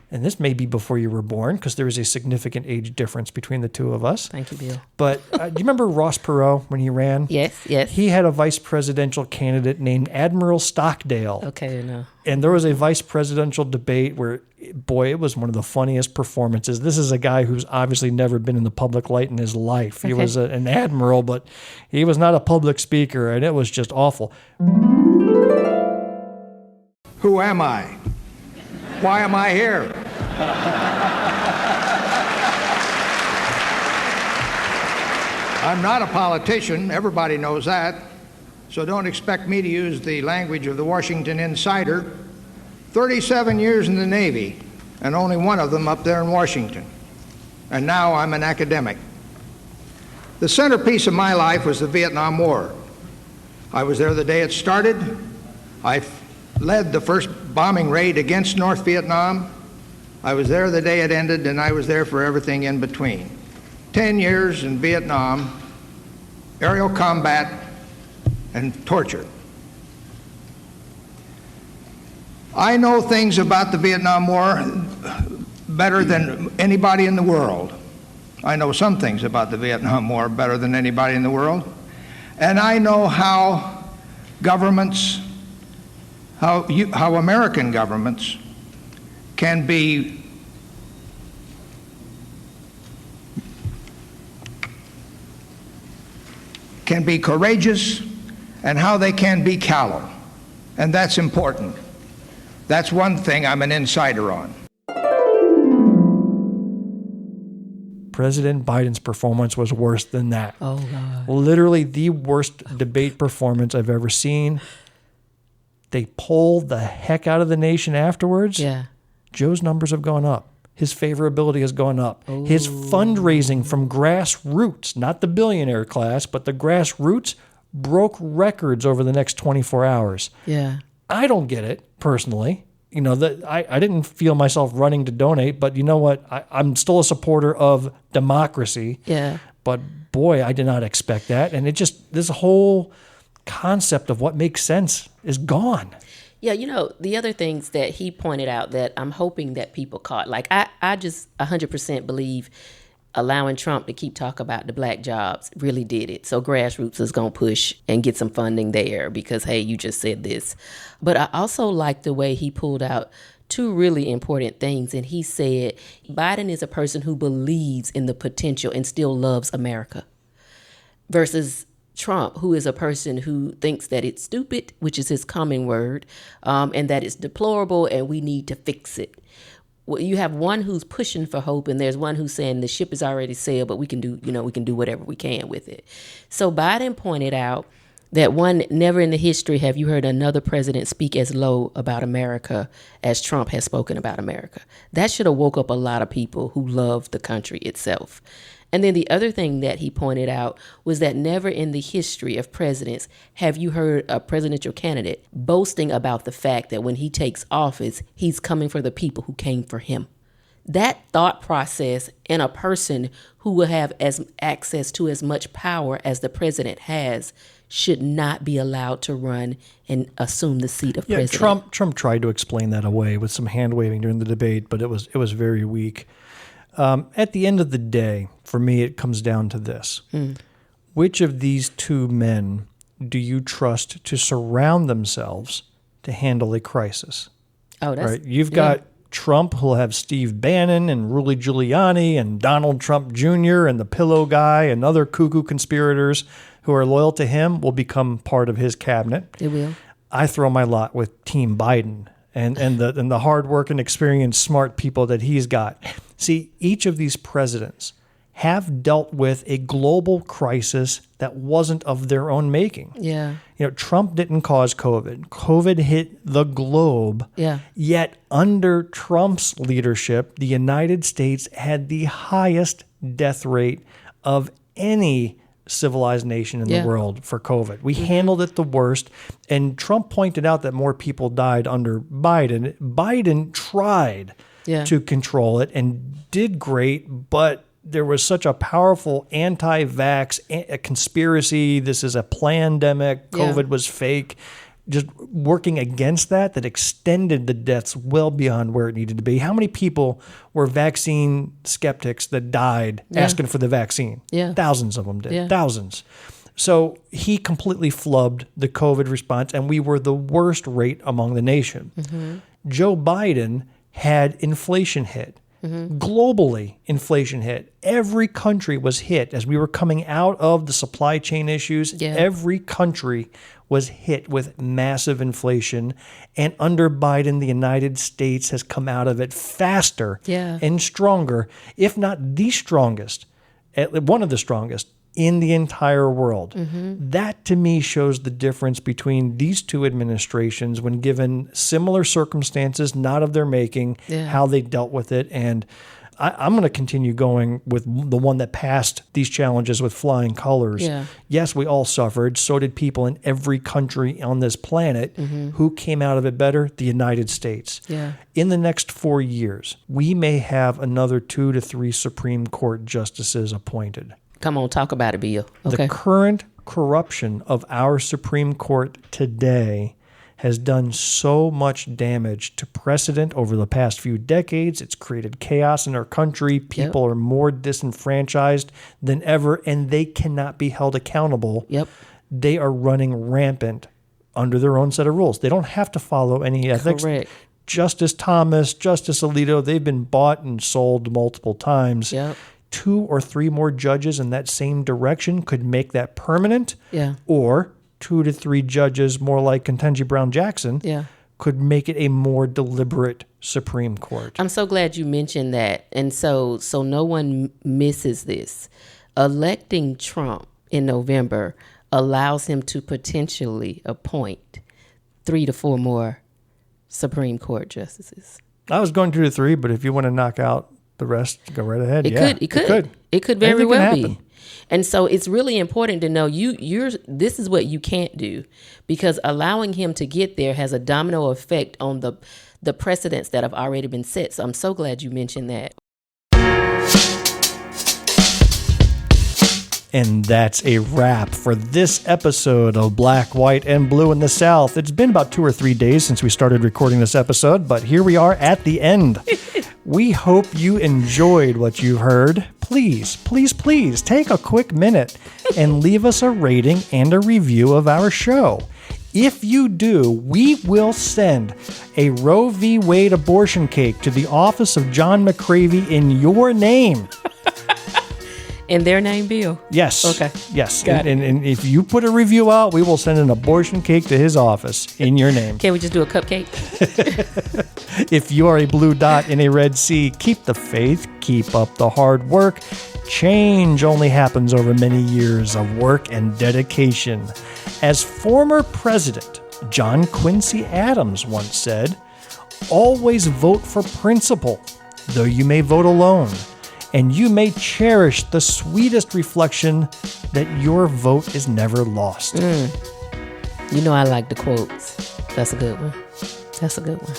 and this may be before you were born, because there is a significant age difference between the two of us. Thank you, Bill. But do you remember Ross Perot when he ran? Yes. He had a vice presidential candidate named Admiral Stockdale. Okay, no. And there was a vice presidential debate where, boy, it was one of the funniest performances. This is a guy who's obviously never been in the public light in his life. He was an admiral, but he was not a public speaker, and it was just awful. Who am I? Why am I here? I'm not a politician. Everybody knows that. So don't expect me to use the language of the Washington Insider. 37 years in the Navy, and only one of them up there in Washington. and now I'm an academic. The centerpiece of my life was the Vietnam War. I was there the day it started. I led the first bombing raid against North Vietnam. I was there the day it ended, and I was there for everything in between. 10 years in Vietnam, aerial combat, and torture. I know things about the Vietnam War better than anybody in the world. I know some things about the Vietnam War better than anybody in the world. And I know how governments, how American governments can be courageous and how they can be callow. And that's important. That's one thing I'm an insider on. President Biden's performance was worse than that. Oh, God. Literally the worst debate performance I've ever seen. They polled the heck out of the nation afterwards. Yeah. Joe's numbers have gone up. His favorability has gone up. Oh. His fundraising from grassroots, not the billionaire class, but the grassroots, broke records over the next 24 hours. Yeah. I don't get it, personally. You know, I didn't feel myself running to donate, but you know what? I'm still a supporter of democracy. Yeah. But boy, I did not expect that. And this whole concept of what makes sense is gone. Yeah, you know, the other things that he pointed out that I'm hoping that people caught, like I just 100% believe allowing Trump to keep talking about the black jobs really did it. So grassroots is going to push and get some funding there because, hey, you just said this. But I also like the way he pulled out two really important things. And he said Biden is a person who believes in the potential and still loves America versus Trump, who is a person who thinks that it's stupid, which is his common word, and that it's deplorable and we need to fix it. Well, you have one who's pushing for hope, and there's one who's saying the ship is already sailed, but we can do whatever we can with it. So Biden pointed out that never in the history have you heard another president speak as low about America as Trump has spoken about America. That should have woke up a lot of people who love the country itself. And then the other thing that he pointed out was that never in the history of presidents have you heard a presidential candidate boasting about the fact that when he takes office, he's coming for the people who came for him. That thought process in a person who will have access to as much power as the president has should not be allowed to run and assume the seat of president. Trump tried to explain that away with some hand waving during the debate, but it was very weak. At the end of the day, for me, it comes down to this. Which of these two men do you trust to surround themselves to handle a crisis? Oh, that's right. You've got Trump, who'll have Steve Bannon and Rudy Giuliani and Donald Trump Jr. and the Pillow Guy and other cuckoo conspirators who are loyal to him will become part of his cabinet. They will. I throw my lot with Team Biden and the hard work and experienced, smart people that he's got. See, each of these presidents have dealt with a global crisis that wasn't of their own making. Yeah. You know, Trump didn't cause COVID. COVID hit the globe. Yeah. Yet under Trump's leadership, the United States had the highest death rate of any civilized nation in the world for COVID. We handled it the worst. And Trump pointed out that more people died under Biden. Biden tried to control it and did great, but there was such a powerful anti-vax conspiracy. This is a pandemic. COVID was fake. Just working against that extended the deaths well beyond where it needed to be. How many people were vaccine skeptics that died asking for the vaccine? Yeah. Thousands of them did. Thousands. So he completely flubbed the COVID response, and we were the worst rate among the nation. Joe Biden had inflation hit. Globally, inflation hit. Every country was hit as we were coming out of the supply chain issues. Every country was hit with massive inflation. And under Biden, the United States has come out of it faster and stronger, if not the strongest, one of the strongest in the entire world. That to me shows the difference between these two administrations when given similar circumstances, not of their making, how they dealt with it. And I'm going to continue going with the one that passed these challenges with flying colors. Yeah. Yes, we all suffered. So did people in every country on this planet. Who came out of it better? The United States. Yeah. In the next 4 years, we may have another 2 to 3 Supreme Court justices appointed. Come on, talk about it, Bill. Okay. The current corruption of our Supreme Court today has done so much damage to precedent over the past few decades. It's created chaos in our country. People are more disenfranchised than ever, and they cannot be held accountable. They are running rampant under their own set of rules. They don't have to follow any ethics. Correct. Justice Thomas, Justice Alito, they've been bought and sold multiple times. 2 or 3 more judges in that same direction could make that permanent. Or 2 to 3 judges, more like Ketanji Brown Jackson, could make it a more deliberate Supreme Court. I'm so glad you mentioned that. And so no one misses this. Electing Trump in November allows him to potentially appoint 3 to 4 more Supreme Court justices. I was going 2 to 3, but if you want to knock out the rest, go right ahead. It could very well be. And so it's really important to know this is what you can't do, because allowing him to get there has a domino effect on the precedents that have already been set. So I'm so glad you mentioned that. And that's a wrap for this episode of Black, White, and Blue in the South. It's been about 2 or 3 days since we started recording this episode, but here we are at the end. We hope you enjoyed what you heard. Please, please, please take a quick minute and leave us a rating and a review of our show. If you do, we will send a Roe v. Wade abortion cake to the office of John McCravey in your name. In their name, Bill? Yes. Okay. Yes. Got it. And if you put a review out, we will send an abortion cake to his office in your name. Can't we just do a cupcake? If you are a blue dot in a red sea, keep the faith, keep up the hard work. Change only happens over many years of work and dedication. As former President John Quincy Adams once said, always vote for principle, though you may vote alone. And you may cherish the sweetest reflection that your vote is never lost. You know I like the quotes. That's a good one. That's a good one.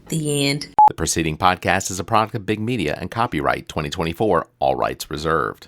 The end. The preceding podcast is a product of Big Media and copyright 2024, all rights reserved.